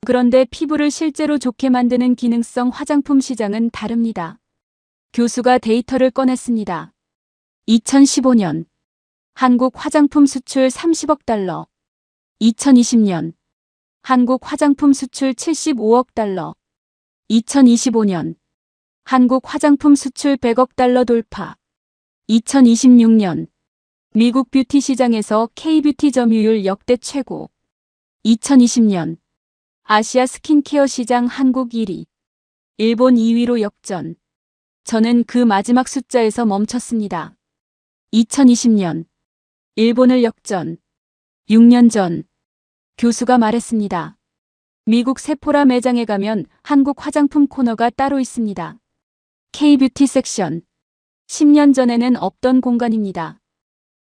그런데 피부를 실제로 좋게 만드는 기능성 화장품 시장은 다릅니다. 교수가 데이터를 꺼냈습니다. 2015년 한국 화장품 수출 30억 달러, 2020년 한국 화장품 수출 75억 달러, 2025년 한국 화장품 수출 100억 달러 돌파, 2026년 미국 뷰티 시장에서 K뷰티 점유율 역대 최고, 2020년 아시아 스킨케어 시장 한국 1위, 일본 2위로 역전. 저는 그 마지막 숫자에서 멈췄습니다. 2020년 일본을 역전. 6년 전 교수가 말했습니다. 미국 세포라 매장에 가면 한국 화장품 코너가 따로 있습니다. K뷰티 섹션. 10년 전에는 없던 공간입니다.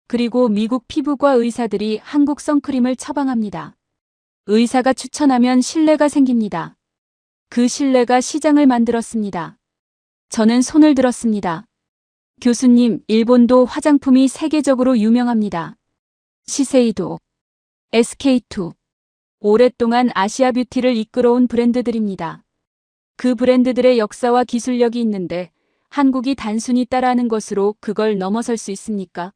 그리고 미국 피부과 의사들이 한국 선크림을 처방합니다. 의사가 추천하면 신뢰가 생깁니다. 그 신뢰가 시장을 만들었습니다. 저는 손을 들었습니다. 교수님, 일본도 화장품이 세계적으로 유명합니다. 시세이도, SK2. 오랫동안 아시아 뷰티를 이끌어온 브랜드들입니다. 그 브랜드들의 역사와 기술력이 있는데 한국이 단순히 따라하는 것으로 그걸 넘어설 수 있습니까?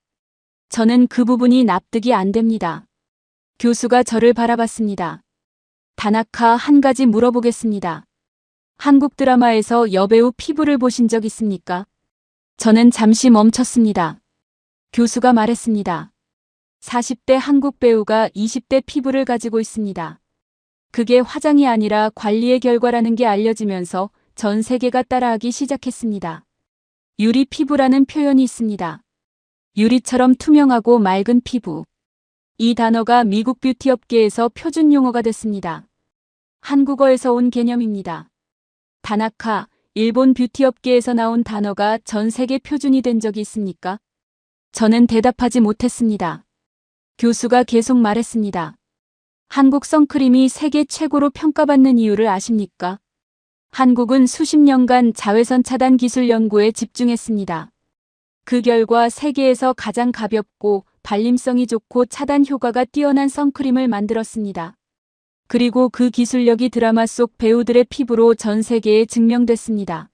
저는 그 부분이 납득이 안 됩니다. 교수가 저를 바라봤습니다. 다나카, 한 가지 물어보겠습니다. 한국 드라마에서 여배우 피부를 보신 적 있습니까? 저는 잠시 멈췄습니다. 교수가 말했습니다. 40대 한국 배우가 20대 피부를 가지고 있습니다. 그게 화장이 아니라 관리의 결과라는 게 알려지면서 전 세계가 따라하기 시작했습니다. 유리 피부라는 표현이 있습니다. 유리처럼 투명하고 맑은 피부. 이 단어가 미국 뷰티 업계에서 표준 용어가 됐습니다. 한국어에서 온 개념입니다. 다나카, 일본 뷰티 업계에서 나온 단어가 전 세계 표준이 된 적이 있습니까? 저는 대답하지 못했습니다. 교수가 계속 말했습니다. 한국 선크림이 세계 최고로 평가받는 이유를 아십니까? 한국은 수십 년간 자외선 차단 기술 연구에 집중했습니다. 그 결과 세계에서 가장 가볍고 발림성이 좋고 차단 효과가 뛰어난 선크림을 만들었습니다. 그리고 그 기술력이 드라마 속 배우들의 피부로 전 세계에 증명됐습니다.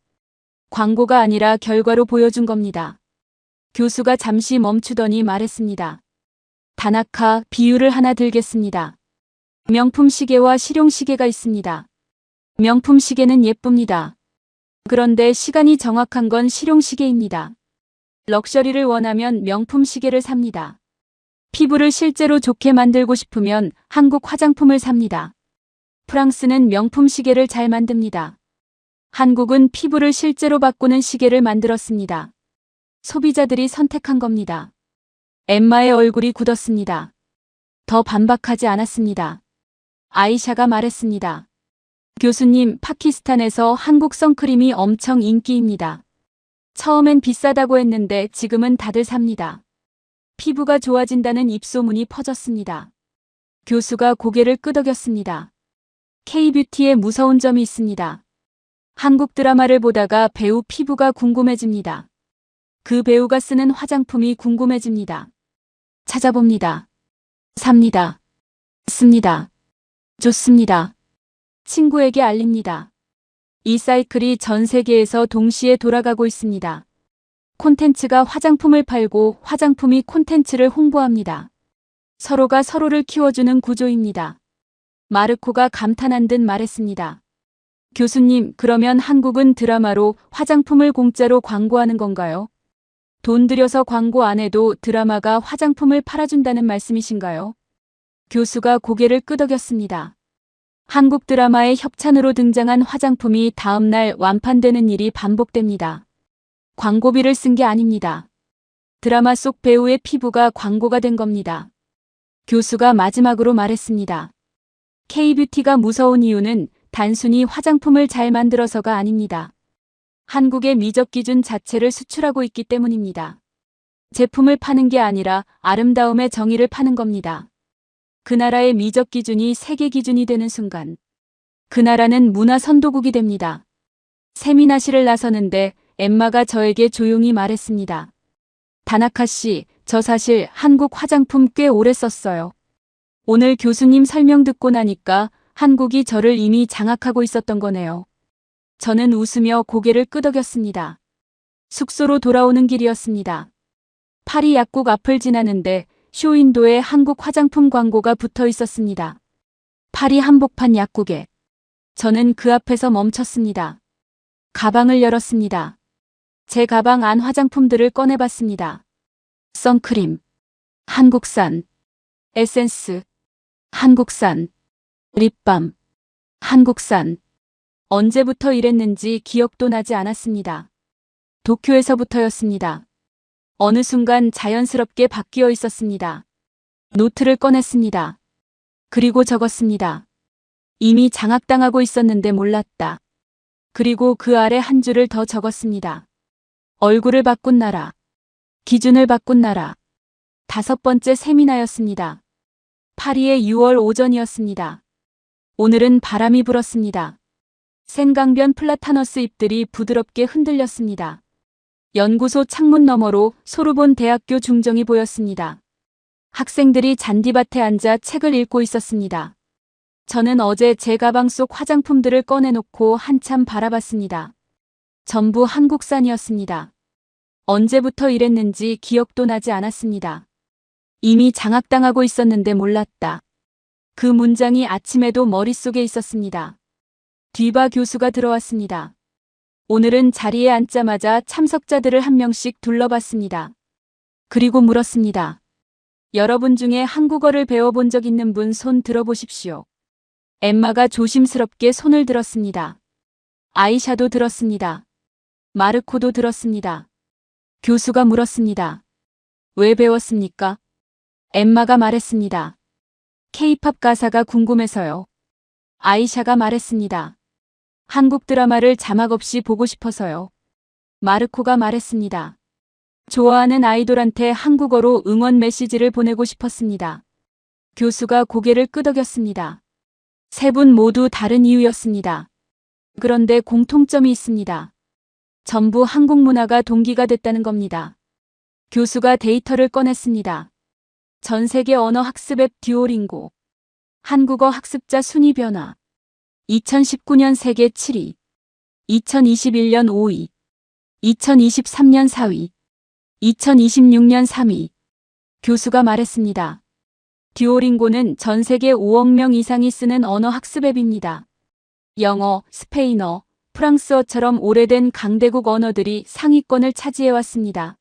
광고가 아니라 결과로 보여준 겁니다. 교수가 잠시 멈추더니 말했습니다. 다나카, 비유를 하나 들겠습니다. 명품 시계와 실용 시계가 있습니다. 명품 시계는 예쁩니다. 그런데 시간이 정확한 건 실용 시계입니다. 럭셔리를 원하면 명품 시계를 삽니다. 피부를 실제로 좋게 만들고 싶으면 한국 화장품을 삽니다. 프랑스는 명품 시계를 잘 만듭니다. 한국은 피부를 실제로 바꾸는 시계를 만들었습니다. 소비자들이 선택한 겁니다. 엠마의 얼굴이 굳었습니다. 더 반박하지 않았습니다. 아이샤가 말했습니다. 교수님, 파키스탄에서 한국 선크림이 엄청 인기입니다. 처음엔 비싸다고 했는데 지금은 다들 삽니다. 피부가 좋아진다는 입소문이 퍼졌습니다. 교수가 고개를 끄덕였습니다. K뷰티에 무서운 점이 있습니다. 한국 드라마를 보다가 배우 피부가 궁금해집니다. 그 배우가 쓰는 화장품이 궁금해집니다. 찾아봅니다. 삽니다. 씁니다. 좋습니다. 친구에게 알립니다. 이 사이클이 전 세계에서 동시에 돌아가고 있습니다. 콘텐츠가 화장품을 팔고 화장품이 콘텐츠를 홍보합니다. 서로가 서로를 키워주는 구조입니다. 마르코가 감탄한 듯 말했습니다. 교수님, 그러면 한국은 드라마로 화장품을 공짜로 광고하는 건가요? 돈 들여서 광고 안 해도 드라마가 화장품을 팔아준다는 말씀이신가요? 교수가 고개를 끄덕였습니다. 한국 드라마의 협찬으로 등장한 화장품이 다음날 완판되는 일이 반복됩니다. 광고비를 쓴 게 아닙니다. 드라마 속 배우의 피부가 광고가 된 겁니다. 교수가 마지막으로 말했습니다. K뷰티가 무서운 이유는 단순히 화장품을 잘 만들어서가 아닙니다. 한국의 미적 기준 자체를 수출하고 있기 때문입니다. 제품을 파는 게 아니라 아름다움의 정의를 파는 겁니다. 그 나라의 미적 기준이 세계 기준이 되는 순간 그 나라는 문화 선도국이 됩니다. 세미나실을 나서는데 엠마가 저에게 조용히 말했습니다. 다나카 씨, 저 사실 한국 화장품 꽤 오래 썼어요. 오늘 교수님 설명 듣고 나니까 한국이 저를 이미 장악하고 있었던 거네요. 저는 웃으며 고개를 끄덕였습니다. 숙소로 돌아오는 길이었습니다. 파리 약국 앞을 지나는데 쇼윈도에 한국 화장품 광고가 붙어 있었습니다. 파리 한복판 약국에. 저는 그 앞에서 멈췄습니다. 가방을 열었습니다. 제 가방 안 화장품들을 꺼내봤습니다. 선크림, 한국산, 에센스, 한국산, 립밤, 한국산. 언제부터 이랬는지 기억도 나지 않았습니다. 도쿄에서부터였습니다. 어느 순간 자연스럽게 바뀌어 있었습니다. 노트를 꺼냈습니다. 그리고 적었습니다. 이미 장악당하고 있었는데 몰랐다. 그리고 그 아래 한 줄을 더 적었습니다. 얼굴을 바꾼 나라. 기준을 바꾼 나라. 5번째 세미나였습니다. 파리의 6월 오전이었습니다. 오늘은 바람이 불었습니다. 생강변 플라타너스 잎들이 부드럽게 흔들렸습니다. 연구소 창문 너머로 소르본 대학교 중정이 보였습니다. 학생들이 잔디밭에 앉아 책을 읽고 있었습니다. 저는 어제 제 가방 속 화장품들을 꺼내놓고 한참 바라봤습니다. 전부 한국산이었습니다. 언제부터 이랬는지 기억도 나지 않았습니다. 이미 장악당하고 있었는데 몰랐다. 그 문장이 아침에도 머릿속에 있었습니다. 뒤바 교수가 들어왔습니다. 오늘은 자리에 앉자마자 참석자들을 한 명씩 둘러봤습니다. 그리고 물었습니다. 여러분 중에 한국어를 배워본 적 있는 분 손 들어보십시오. 엠마가 조심스럽게 손을 들었습니다. 아이샤도 들었습니다. 마르코도 들었습니다. 교수가 물었습니다. 왜 배웠습니까? 엠마가 말했습니다. K-팝 가사가 궁금해서요. 아이샤가 말했습니다. 한국 드라마를 자막 없이 보고 싶어서요. 마르코가 말했습니다. 좋아하는 아이돌한테 한국어로 응원 메시지를 보내고 싶었습니다. 교수가 고개를 끄덕였습니다. 세 분 모두 다른 이유였습니다. 그런데 공통점이 있습니다. 전부 한국 문화가 동기가 됐다는 겁니다. 교수가 데이터를 꺼냈습니다. 전 세계 언어 학습 앱 듀오링고. 한국어 학습자 순위 변화. 2019년 세계 7위, 2021년 5위, 2023년 4위, 2026년 3위. 교수가 말했습니다. 듀오링고는 전 세계 5억 명 이상이 쓰는 언어 학습 앱입니다. 영어, 스페인어, 프랑스어처럼 오래된 강대국 언어들이 상위권을 차지해왔습니다.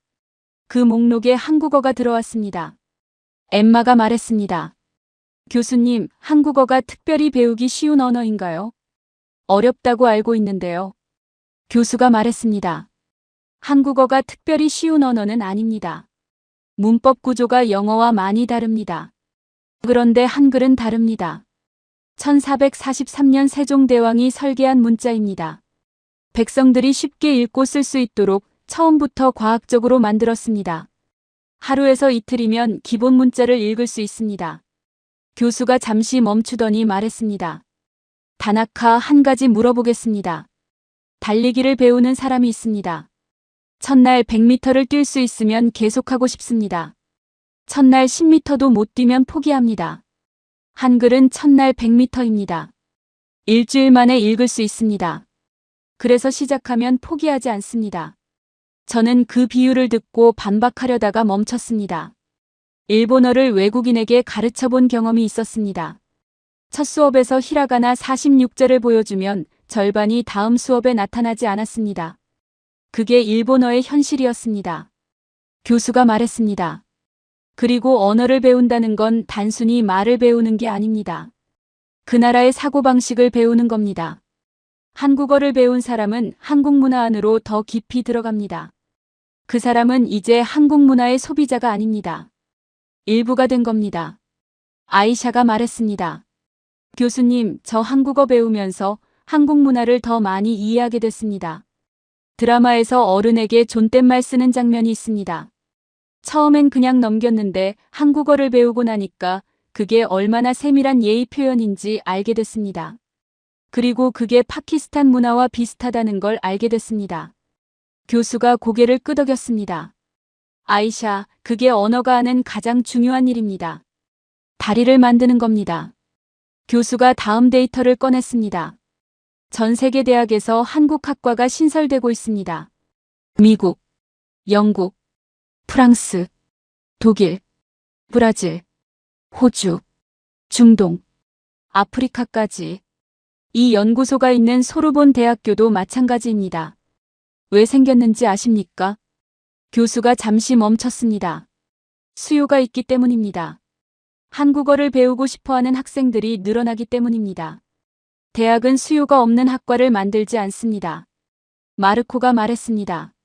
그 목록에 한국어가 들어왔습니다. 엠마가 말했습니다. 교수님, 한국어가 특별히 배우기 쉬운 언어인가요? 어렵다고 알고 있는데요. 교수가 말했습니다. 한국어가 특별히 쉬운 언어는 아닙니다. 문법 구조가 영어와 많이 다릅니다. 그런데 한글은 다릅니다. 1443년 세종대왕이 설계한 문자입니다. 백성들이 쉽게 읽고 쓸 수 있도록 처음부터 과학적으로 만들었습니다. 하루에서 이틀이면 기본 문자를 읽을 수 있습니다. 교수가 잠시 멈추더니 말했습니다. 다나카, 한 가지 물어보겠습니다. 달리기를 배우는 사람이 있습니다. 첫날 100m를 뛸 수 있으면 계속하고 싶습니다. 첫날 10m도 못 뛰면 포기합니다. 한글은 첫날 100m입니다. 일주일 만에 읽을 수 있습니다. 그래서 시작하면 포기하지 않습니다. 저는 그 비유를 듣고 반박하려다가 멈췄습니다. 일본어를 외국인에게 가르쳐 본 경험이 있었습니다. 첫 수업에서 히라가나 46자를 보여주면 절반이 다음 수업에 나타나지 않았습니다. 그게 일본어의 현실이었습니다. 교수가 말했습니다. 그리고 언어를 배운다는 건 단순히 말을 배우는 게 아닙니다. 그 나라의 사고방식을 배우는 겁니다. 한국어를 배운 사람은 한국 문화 안으로 더 깊이 들어갑니다. 그 사람은 이제 한국 문화의 소비자가 아닙니다. 일부가 된 겁니다. 아이샤가 말했습니다. 교수님, 저 한국어 배우면서 한국 문화를 더 많이 이해하게 됐습니다. 드라마에서 어른에게 존댓말 쓰는 장면이 있습니다. 처음엔 그냥 넘겼는데 한국어를 배우고 나니까 그게 얼마나 세밀한 예의 표현인지 알게 됐습니다. 그리고 그게 파키스탄 문화와 비슷하다는 걸 알게 됐습니다. 교수가 고개를 끄덕였습니다. 아이샤, 그게 언어가 하는 가장 중요한 일입니다. 다리를 만드는 겁니다. 교수가 다음 데이터를 꺼냈습니다. 전 세계 대학에서 한국 학과가 신설되고 있습니다. 미국, 영국, 프랑스, 독일, 브라질, 호주, 중동, 아프리카까지. 이 연구소가 있는 소르본 대학교도 마찬가지입니다. 왜 생겼는지 아십니까? 교수가 잠시 멈췄습니다. 수요가 있기 때문입니다. 한국어를 배우고 싶어하는 학생들이 늘어나기 때문입니다. 대학은 수요가 없는 학과를 만들지 않습니다. 마르코가 말했습니다.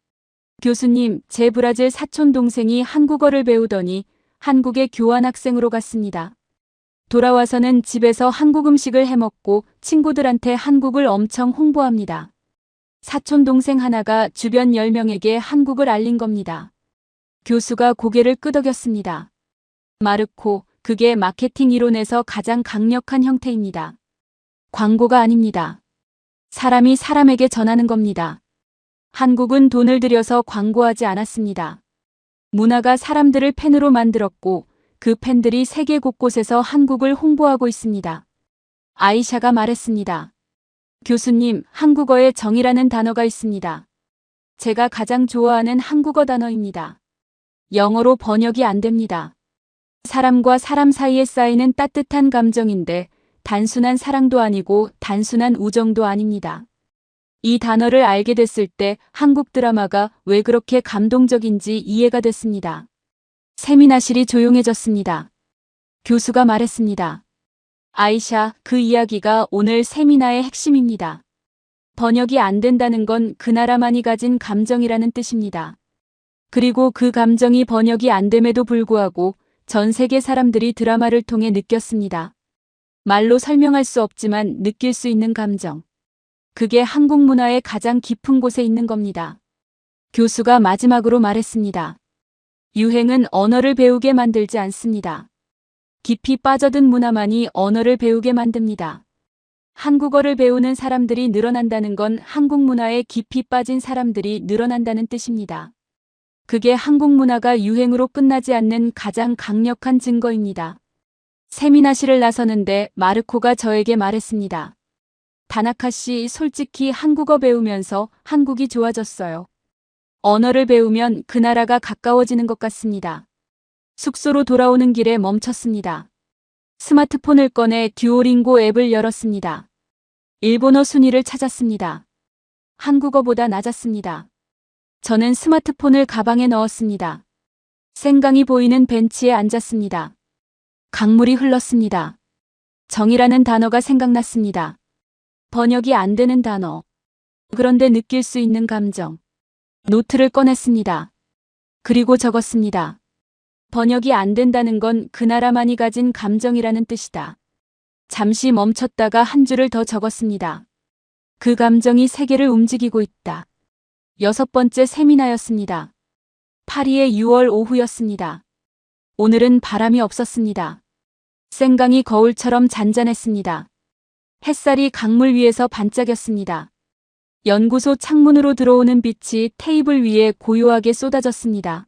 교수님, 제 브라질 사촌 동생이 한국어를 배우더니 한국에 교환학생으로 갔습니다. 돌아와서는 집에서 한국 음식을 해먹고 친구들한테 한국을 엄청 홍보합니다. 사촌 동생 하나가 주변 10명에게 한국을 알린 겁니다. 교수가 고개를 끄덕였습니다. 마르코, 그게 마케팅 이론에서 가장 강력한 형태입니다. 광고가 아닙니다. 사람이 사람에게 전하는 겁니다. 한국은 돈을 들여서 광고하지 않았습니다. 문화가 사람들을 팬으로 만들었고 그 팬들이 세계 곳곳에서 한국을 홍보하고 있습니다. 아이샤가 말했습니다. 교수님, 한국어에 정이라는 단어가 있습니다. 제가 가장 좋아하는 한국어 단어입니다. 영어로 번역이 안 됩니다. 사람과 사람 사이에 쌓이는 따뜻한 감정인데 단순한 사랑도 아니고 단순한 우정도 아닙니다. 이 단어를 알게 됐을 때 한국 드라마가 왜 그렇게 감동적인지 이해가 됐습니다. 세미나실이 조용해졌습니다. 교수가 말했습니다. 아이샤, 그 이야기가 오늘 세미나의 핵심입니다. 번역이 안 된다는 건 그 나라만이 가진 감정이라는 뜻입니다. 그리고 그 감정이 번역이 안 됨에도 불구하고 전 세계 사람들이 드라마를 통해 느꼈습니다. 말로 설명할 수 없지만 느낄 수 있는 감정. 그게 한국 문화의 가장 깊은 곳에 있는 겁니다. 교수가 마지막으로 말했습니다. 유행은 언어를 배우게 만들지 않습니다. 깊이 빠져든 문화만이 언어를 배우게 만듭니다. 한국어를 배우는 사람들이 늘어난다는 건 한국 문화에 깊이 빠진 사람들이 늘어난다는 뜻입니다. 그게 한국 문화가 유행으로 끝나지 않는 가장 강력한 증거입니다. 세미나실을 나서는데 마르코가 저에게 말했습니다. 다나카 씨, 솔직히 한국어 배우면서 한국이 좋아졌어요. 언어를 배우면 그 나라가 가까워지는 것 같습니다. 숙소로 돌아오는 길에 멈췄습니다. 스마트폰을 꺼내 듀오링고 앱을 열었습니다. 일본어 순위를 찾았습니다. 한국어보다 낮았습니다. 저는 스마트폰을 가방에 넣었습니다. 생강이 보이는 벤치에 앉았습니다. 강물이 흘렀습니다. 정이라는 단어가 생각났습니다. 번역이 안 되는 단어. 그런데 느낄 수 있는 감정. 노트를 꺼냈습니다. 그리고 적었습니다. 번역이 안 된다는 건 그 나라만이 가진 감정이라는 뜻이다. 잠시 멈췄다가 한 줄을 더 적었습니다. 그 감정이 세계를 움직이고 있다. 6번째 세미나였습니다. 파리의 6월 오후였습니다. 오늘은 바람이 없었습니다. 생강이 거울처럼 잔잔했습니다. 햇살이 강물 위에서 반짝였습니다. 연구소 창문으로 들어오는 빛이 테이블 위에 고요하게 쏟아졌습니다.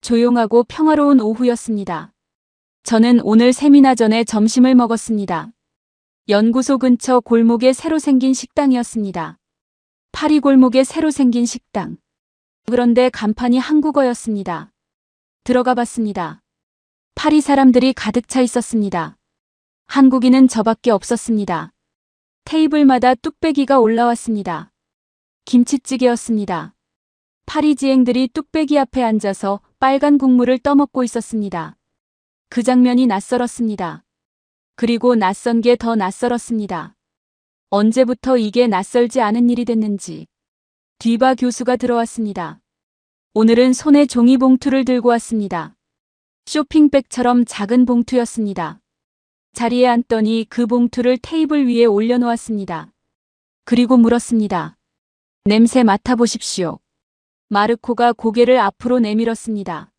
조용하고 평화로운 오후였습니다. 저는 오늘 세미나 전에 점심을 먹었습니다. 연구소 근처 골목에 새로 생긴 식당이었습니다. 파리 골목에 새로 생긴 식당. 그런데 간판이 한국어였습니다. 들어가 봤습니다. 파리 사람들이 가득 차 있었습니다. 한국인은 저밖에 없었습니다. 테이블마다 뚝배기가 올라왔습니다. 김치찌개였습니다. 파리지앵들이 뚝배기 앞에 앉아서 빨간 국물을 떠먹고 있었습니다. 그 장면이 낯설었습니다. 그리고 낯선 게 더 낯설었습니다. 언제부터 이게 낯설지 않은 일이 됐는지. 뒤바 교수가 들어왔습니다. 오늘은 손에 종이봉투를 들고 왔습니다. 쇼핑백처럼 작은 봉투였습니다. 자리에 앉더니 그 봉투를 테이블 위에 올려놓았습니다. 그리고 물었습니다. 냄새 맡아보십시오. 마르코가 고개를 앞으로 내밀었습니다.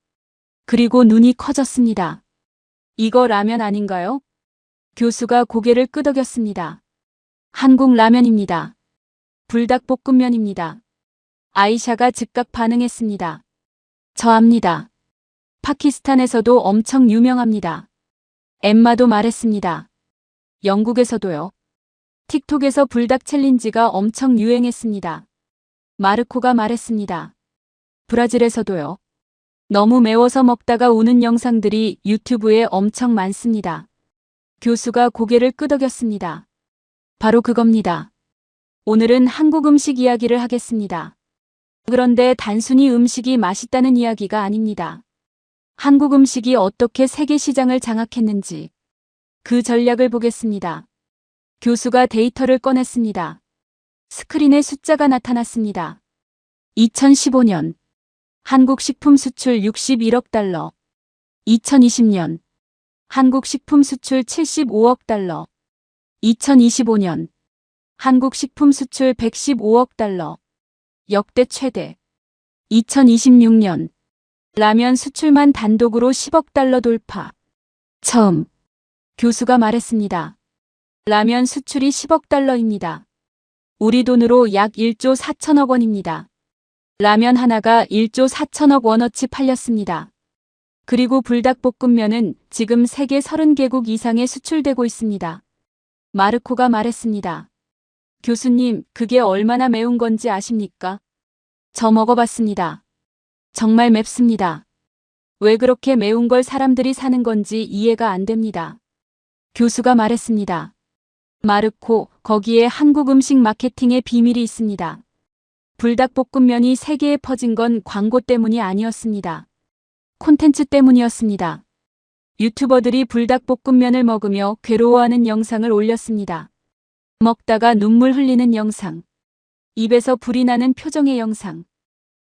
그리고 눈이 커졌습니다. 이거 라면 아닌가요? 교수가 고개를 끄덕였습니다. 한국 라면입니다. 불닭볶음면입니다. 아이샤가 즉각 반응했습니다. 저 압니다. 파키스탄에서도 엄청 유명합니다. 엠마도 말했습니다. 영국에서도요. 틱톡에서 불닭 챌린지가 엄청 유행했습니다. 마르코가 말했습니다. 브라질에서도요. 너무 매워서 먹다가 우는 영상들이 유튜브에 엄청 많습니다. 교수가 고개를 끄덕였습니다. 바로 그겁니다. 오늘은 한국 음식 이야기를 하겠습니다. 그런데 단순히 음식이 맛있다는 이야기가 아닙니다. 한국 음식이 어떻게 세계 시장을 장악했는지 그 전략을 보겠습니다. 교수가 데이터를 꺼냈습니다. 스크린에 숫자가 나타났습니다. 2015년 한국 식품 수출 61억 달러, 2020년 한국 식품 수출 75억 달러, 2025년 한국 식품 수출 115억 달러, 역대 최대. 2026년 라면 수출만 단독으로 10억 달러 돌파. 처음 교수가 말했습니다. 라면 수출이 10억 달러입니다. 우리 돈으로 약 1조 4천억 원입니다. 라면 하나가 1조 4천억 원어치 팔렸습니다. 그리고 불닭볶음면은 지금 세계 30개국 이상에 수출되고 있습니다. 마르코가 말했습니다. 교수님, 그게 얼마나 매운 건지 아십니까? 저 먹어봤습니다. 정말 맵습니다. 왜 그렇게 매운 걸 사람들이 사는 건지 이해가 안 됩니다. 교수가 말했습니다. 마르코, 거기에 한국 음식 마케팅의 비밀이 있습니다. 불닭볶음면이 세계에 퍼진 건 광고 때문이 아니었습니다. 콘텐츠 때문이었습니다. 유튜버들이 불닭볶음면을 먹으며 괴로워하는 영상을 올렸습니다. 먹다가 눈물 흘리는 영상, 입에서 불이 나는 표정의 영상.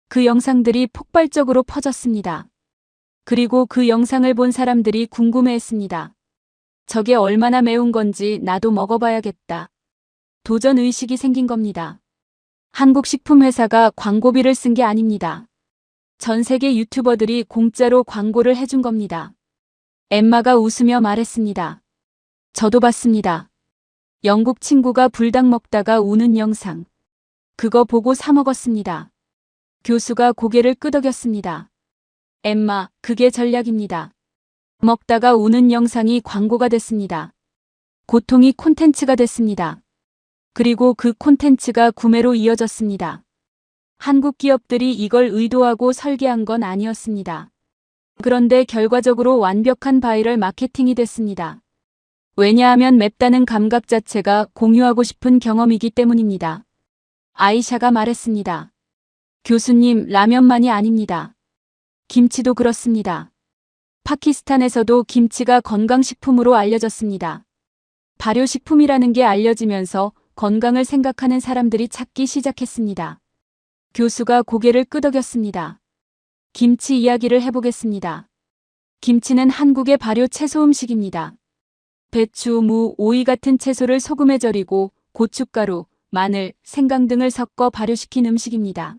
그 영상들이 폭발적으로 퍼졌습니다. 그리고 그 영상을 본 사람들이 궁금해했습니다. 저게 얼마나 매운 건지 나도 먹어봐야겠다. 도전 의식이 생긴 겁니다. 한국 식품회사가 광고비를 쓴 게 아닙니다. 전 세계 유튜버들이 공짜로 광고를 해준 겁니다. 엠마가 웃으며 말했습니다. 저도 봤습니다. 영국 친구가 불닭 먹다가 우는 영상. 그거 보고 사 먹었습니다. 교수가 고개를 끄덕였습니다. 엠마, 그게 전략입니다. 먹다가 우는 영상이 광고가 됐습니다. 고통이 콘텐츠가 됐습니다. 그리고 그 콘텐츠가 구매로 이어졌습니다. 한국 기업들이 이걸 의도하고 설계한 건 아니었습니다. 그런데 결과적으로 완벽한 바이럴 마케팅이 됐습니다. 왜냐하면 맵다는 감각 자체가 공유하고 싶은 경험이기 때문입니다. 아이샤가 말했습니다. 교수님, 라면만이 아닙니다. 김치도 그렇습니다. 파키스탄에서도 김치가 건강식품으로 알려졌습니다. 발효식품이라는 게 알려지면서 건강을 생각하는 사람들이 찾기 시작했습니다. 교수가 고개를 끄덕였습니다. 김치 이야기를 해보겠습니다. 김치는 한국의 발효 채소 음식입니다. 배추, 무, 오이 같은 채소를 소금에 절이고 고춧가루, 마늘, 생강 등을 섞어 발효시킨 음식입니다.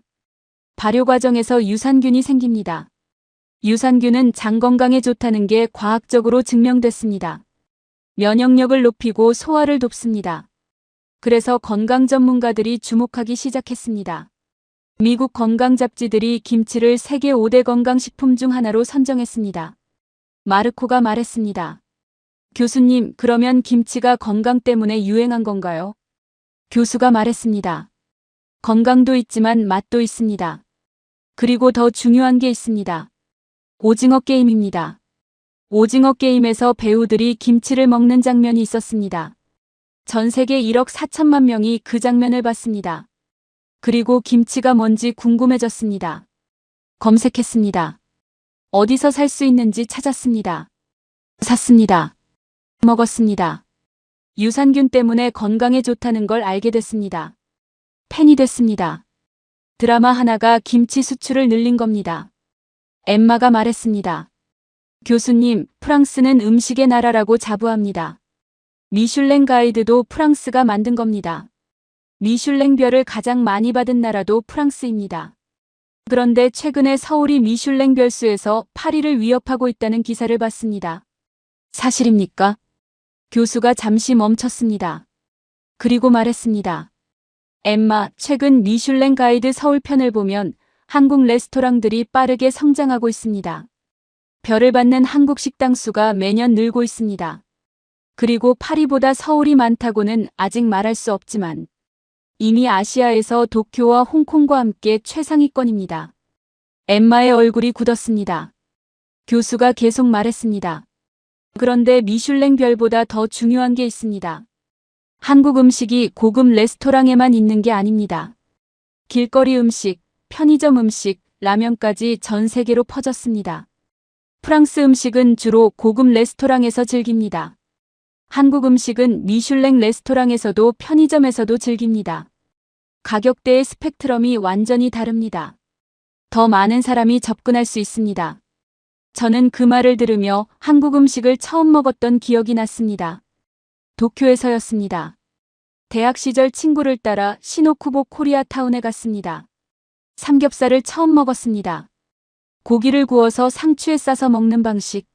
발효 과정에서 유산균이 생깁니다. 유산균은 장 건강에 좋다는 게 과학적으로 증명됐습니다. 면역력을 높이고 소화를 돕습니다. 그래서 건강 전문가들이 주목하기 시작했습니다. 미국 건강 잡지들이 김치를 세계 5대 건강식품 중 하나로 선정했습니다. 마르코가 말했습니다. 교수님, 그러면 김치가 건강 때문에 유행한 건가요? 교수가 말했습니다. 건강도 있지만 맛도 있습니다. 그리고 더 중요한 게 있습니다. 오징어 게임입니다. 오징어 게임에서 배우들이 김치를 먹는 장면이 있었습니다. 전 세계 1억 4천만 명이 그 장면을 봤습니다. 그리고 김치가 뭔지 궁금해졌습니다. 검색했습니다. 어디서 살 수 있는지 찾았습니다. 샀습니다. 먹었습니다. 유산균 때문에 건강에 좋다는 걸 알게 됐습니다. 팬이 됐습니다. 드라마 하나가 김치 수출을 늘린 겁니다. 엠마가 말했습니다. 교수님, 프랑스는 음식의 나라라고 자부합니다. 미슐랭 가이드도 프랑스가 만든 겁니다. 미슐랭 별을 가장 많이 받은 나라도 프랑스입니다. 그런데 최근에 서울이 미슐랭 별수에서 8위를 위협하고 있다는 기사를 봤습니다. 사실입니까? 교수가 잠시 멈췄습니다. 그리고 말했습니다. 엠마, 최근 미슐랭 가이드 서울 편을 보면 한국 레스토랑들이 빠르게 성장하고 있습니다. 별을 받는 한국 식당 수가 매년 늘고 있습니다. 그리고 파리보다 서울이 많다고는 아직 말할 수 없지만 이미 아시아에서 도쿄와 홍콩과 함께 최상위권입니다. 엠마의 얼굴이 굳었습니다. 교수가 계속 말했습니다. 그런데 미슐랭 별보다 더 중요한 게 있습니다. 한국 음식이 고급 레스토랑에만 있는 게 아닙니다. 길거리 음식, 편의점 음식, 라면까지 전 세계로 퍼졌습니다. 프랑스 음식은 주로 고급 레스토랑에서 즐깁니다. 한국 음식은 미슐랭 레스토랑에서도 편의점에서도 즐깁니다. 가격대의 스펙트럼이 완전히 다릅니다. 더 많은 사람이 접근할 수 있습니다. 저는 그 말을 들으며 한국 음식을 처음 먹었던 기억이 났습니다. 도쿄에서였습니다. 대학 시절 친구를 따라 시노쿠보 코리아타운에 갔습니다. 삼겹살을 처음 먹었습니다. 고기를 구워서 상추에 싸서 먹는 방식.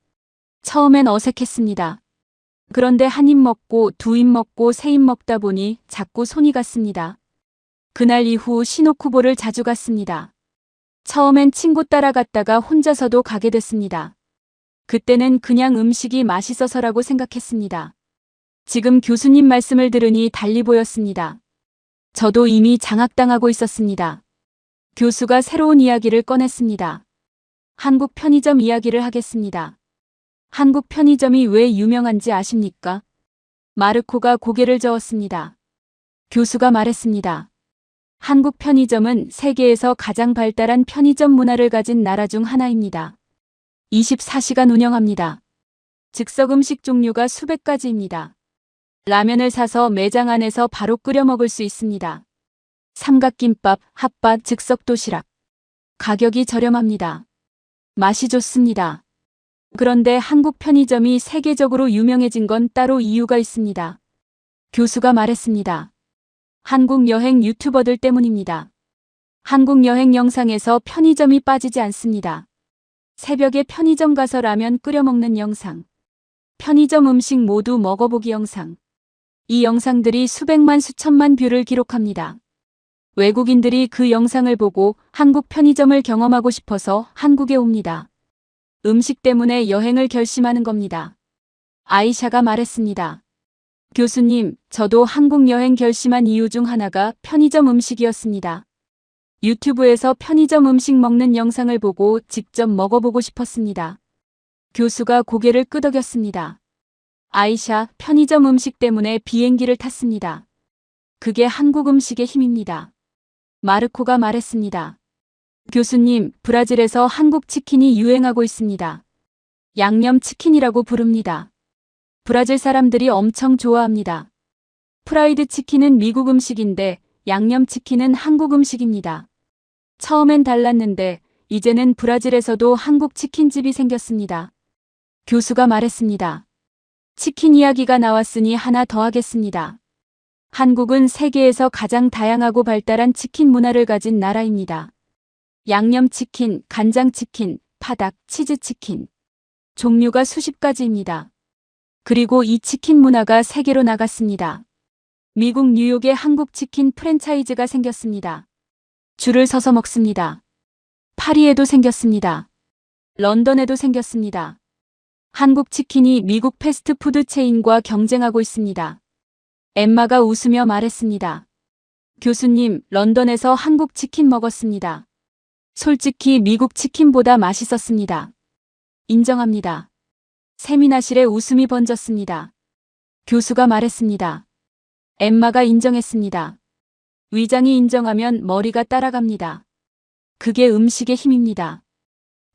처음엔 어색했습니다. 그런데 한 입 먹고 두 입 먹고 세 입 먹다 보니 자꾸 손이 갔습니다. 그날 이후 시노쿠보를 자주 갔습니다. 처음엔 친구 따라갔다가 혼자서도 가게 됐습니다. 그때는 그냥 음식이 맛있어서라고 생각했습니다. 지금 교수님 말씀을 들으니 달리 보였습니다. 저도 이미 장악당하고 있었습니다. 교수가 새로운 이야기를 꺼냈습니다. 한국 편의점 이야기를 하겠습니다. 한국 편의점이 왜 유명한지 아십니까? 마르코가 고개를 저었습니다. 교수가 말했습니다. 한국 편의점은 세계에서 가장 발달한 편의점 문화를 가진 나라 중 하나입니다. 24시간 운영합니다. 즉석 음식 종류가 수백 가지입니다. 라면을 사서 매장 안에서 바로 끓여 먹을 수 있습니다. 삼각김밥, 핫바, 즉석 도시락. 가격이 저렴합니다. 맛이 좋습니다. 그런데 한국 편의점이 세계적으로 유명해진 건 따로 이유가 있습니다. 교수가 말했습니다. 한국 여행 유튜버들 때문입니다. 한국 여행 영상에서 편의점이 빠지지 않습니다. 새벽에 편의점 가서 라면 끓여 먹는 영상. 편의점 음식 모두 먹어보기 영상. 이 영상들이 수백만 수천만 뷰를 기록합니다. 외국인들이 그 영상을 보고 한국 편의점을 경험하고 싶어서 한국에 옵니다. 음식 때문에 여행을 결심하는 겁니다. 아이샤가 말했습니다. 교수님, 저도 한국 여행 결심한 이유 중 하나가 편의점 음식이었습니다. 유튜브에서 편의점 음식 먹는 영상을 보고 직접 먹어보고 싶었습니다. 교수가 고개를 끄덕였습니다. 아이샤, 편의점 음식 때문에 비행기를 탔습니다. 그게 한국 음식의 힘입니다. 마르코가 말했습니다. 교수님, 브라질에서 한국 치킨이 유행하고 있습니다. 양념 치킨이라고 부릅니다. 브라질 사람들이 엄청 좋아합니다. 프라이드 치킨은 미국 음식인데 양념 치킨은 한국 음식입니다. 처음엔 달랐는데 이제는 브라질에서도 한국 치킨집이 생겼습니다. 교수가 말했습니다. 치킨 이야기가 나왔으니 하나 더 하겠습니다. 한국은 세계에서 가장 다양하고 발달한 치킨 문화를 가진 나라입니다. 양념치킨, 간장치킨, 파닭, 치즈치킨. 종류가 수십 가지입니다. 그리고 이 치킨 문화가 세계로 나갔습니다. 미국 뉴욕에 한국 치킨 프랜차이즈가 생겼습니다. 줄을 서서 먹습니다. 파리에도 생겼습니다. 런던에도 생겼습니다. 한국 치킨이 미국 패스트푸드 체인과 경쟁하고 있습니다. 엠마가 웃으며 말했습니다. 교수님, 런던에서 한국 치킨 먹었습니다. 솔직히 미국 치킨보다 맛있었습니다. 인정합니다. 세미나실에 웃음이 번졌습니다. 교수가 말했습니다. 엠마가 인정했습니다. 위장이 인정하면 머리가 따라갑니다. 그게 음식의 힘입니다.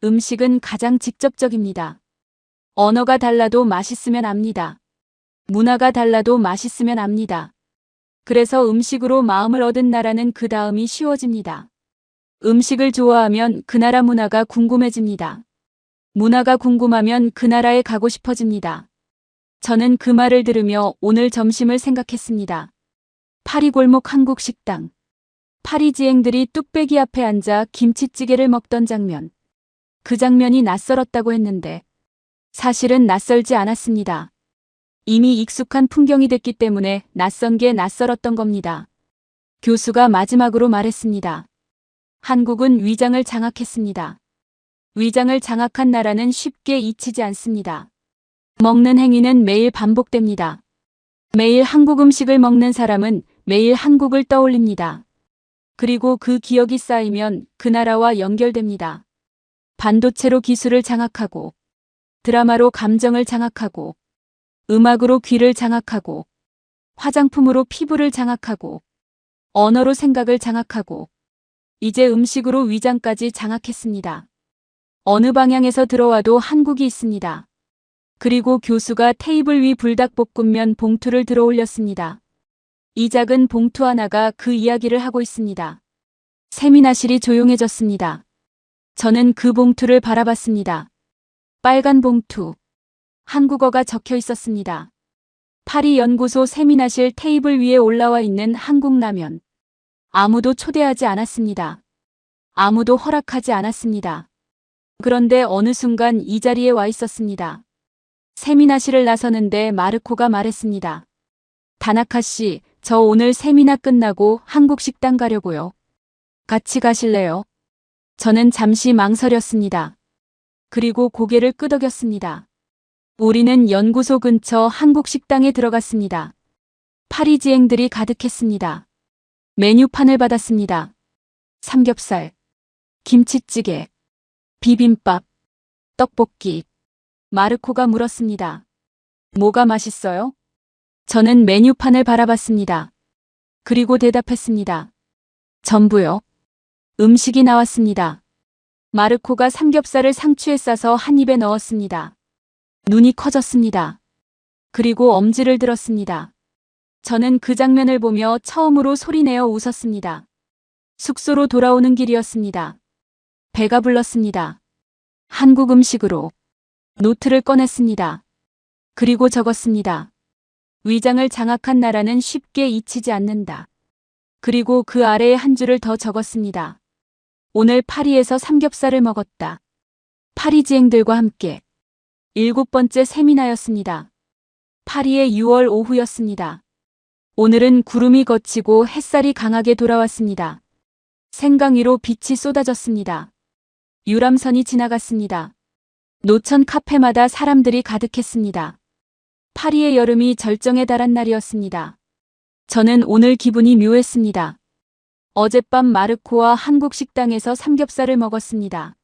음식은 가장 직접적입니다. 언어가 달라도 맛있으면 압니다. 문화가 달라도 맛있으면 압니다. 그래서 음식으로 마음을 얻은 나라는 그 다음이 쉬워집니다. 음식을 좋아하면 그 나라 문화가 궁금해집니다. 문화가 궁금하면 그 나라에 가고 싶어집니다. 저는 그 말을 들으며 오늘 점심을 생각했습니다. 파리골목 한국 식당. 파리지앵들이 뚝배기 앞에 앉아 김치찌개를 먹던 장면. 그 장면이 낯설었다고 했는데 사실은 낯설지 않았습니다. 이미 익숙한 풍경이 됐기 때문에 낯선 게 낯설었던 겁니다. 교수가 마지막으로 말했습니다. 한국은 위장을 장악했습니다. 위장을 장악한 나라는 쉽게 잊히지 않습니다. 먹는 행위는 매일 반복됩니다. 매일 한국 음식을 먹는 사람은 매일 한국을 떠올립니다. 그리고 그 기억이 쌓이면 그 나라와 연결됩니다. 반도체로 기술을 장악하고, 드라마로 감정을 장악하고, 음악으로 귀를 장악하고, 화장품으로 피부를 장악하고, 언어로 생각을 장악하고, 이제 음식으로 위장까지 장악했습니다. 어느 방향에서 들어와도 한국이 있습니다. 그리고 교수가 테이블 위 불닭볶음면 봉투를 들어 올렸습니다. 이 작은 봉투 하나가 그 이야기를 하고 있습니다. 세미나실이 조용해졌습니다. 저는 그 봉투를 바라봤습니다. 빨간 봉투. 한국어가 적혀 있었습니다. 파리연구소 세미나실 테이블 위에 올라와 있는 한국 라면. 아무도 초대하지 않았습니다. 아무도 허락하지 않았습니다. 그런데 어느 순간 이 자리에 와 있었습니다. 세미나실을 나서는데 마르코가 말했습니다. 다나카 씨, 저 오늘 세미나 끝나고 한국 식당 가려고요. 같이 가실래요? 저는 잠시 망설였습니다. 그리고 고개를 끄덕였습니다. 우리는 연구소 근처 한국 식당에 들어갔습니다. 파리지앵들이 가득했습니다. 메뉴판을 받았습니다. 삼겹살, 김치찌개, 비빔밥, 떡볶이. 마르코가 물었습니다. 뭐가 맛있어요? 저는 메뉴판을 바라봤습니다. 그리고 대답했습니다. 전부요. 음식이 나왔습니다. 마르코가 삼겹살을 상추에 싸서 한 입에 넣었습니다. 눈이 커졌습니다. 그리고 엄지를 들었습니다. 저는 그 장면을 보며 처음으로 소리내어 웃었습니다. 숙소로 돌아오는 길이었습니다. 배가 불렀습니다. 한국 음식으로 노트를 꺼냈습니다. 그리고 적었습니다. 위장을 장악한 나라는 쉽게 잊히지 않는다. 그리고 그 아래에 한 줄을 더 적었습니다. 오늘 파리에서 삼겹살을 먹었다. 파리지앵들과 함께 7번째 세미나였습니다. 파리의 6월 오후였습니다. 오늘은 구름이 걷히고 햇살이 강하게 돌아왔습니다. 생강 위로 빛이 쏟아졌습니다. 유람선이 지나갔습니다. 노천 카페마다 사람들이 가득했습니다. 파리의 여름이 절정에 달한 날이었습니다. 저는 오늘 기분이 묘했습니다. 어젯밤 마르코와 한국 식당에서 삼겹살을 먹었습니다.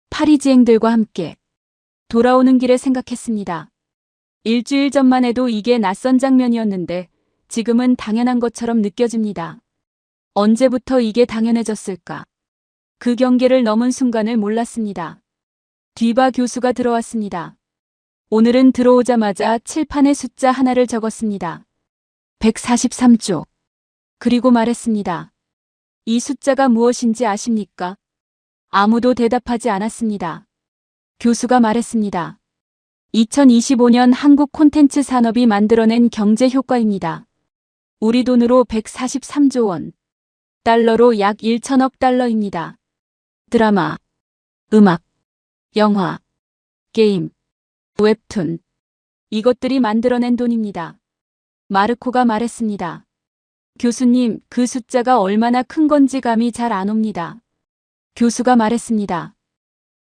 파리지앵들과 함께 돌아오는 길에 생각했습니다. 일주일 전만 해도 이게 낯선 장면이었는데 지금은 당연한 것처럼 느껴집니다. 언제부터 이게 당연해졌을까? 그 경계를 넘은 순간을 몰랐습니다. 뒤바 교수가 들어왔습니다. 오늘은 들어오자마자 칠판에 숫자 하나를 적었습니다. 143조. 그리고 말했습니다. 이 숫자가 무엇인지 아십니까? 아무도 대답하지 않았습니다. 교수가 말했습니다. 2025년 한국 콘텐츠 산업이 만들어낸 경제 효과입니다. 우리 돈으로 143조 원. 달러로 약 1천억 달러입니다. 드라마, 음악, 영화, 게임, 웹툰. 이것들이 만들어낸 돈입니다. 마르코가 말했습니다. 교수님, 그 숫자가 얼마나 큰 건지 감이 잘 안 옵니다. 교수가 말했습니다.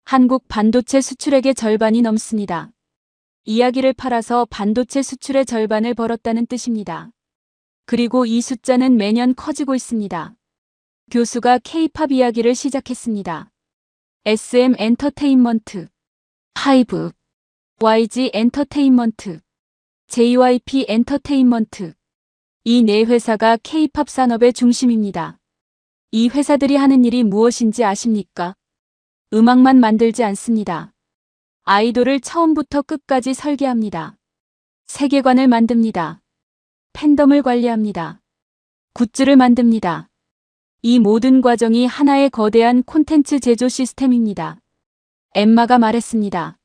한국 반도체 수출액의 절반이 넘습니다. 이야기를 팔아서 반도체 수출의 절반을 벌었다는 뜻입니다. 그리고 이 숫자는 매년 커지고 있습니다. 교수가 K-팝 이야기를 시작했습니다. SM 엔터테인먼트, 하이브, YG 엔터테인먼트, JYP 엔터테인먼트. 이 네 회사가 K-팝 산업의 중심입니다. 이 회사들이 하는 일이 무엇인지 아십니까? 음악만 만들지 않습니다. 아이돌을 처음부터 끝까지 설계합니다. 세계관을 만듭니다. 팬덤을 관리합니다. 굿즈를 만듭니다. 이 모든 과정이 하나의 거대한 콘텐츠 제조 시스템입니다. 엠마가 말했습니다.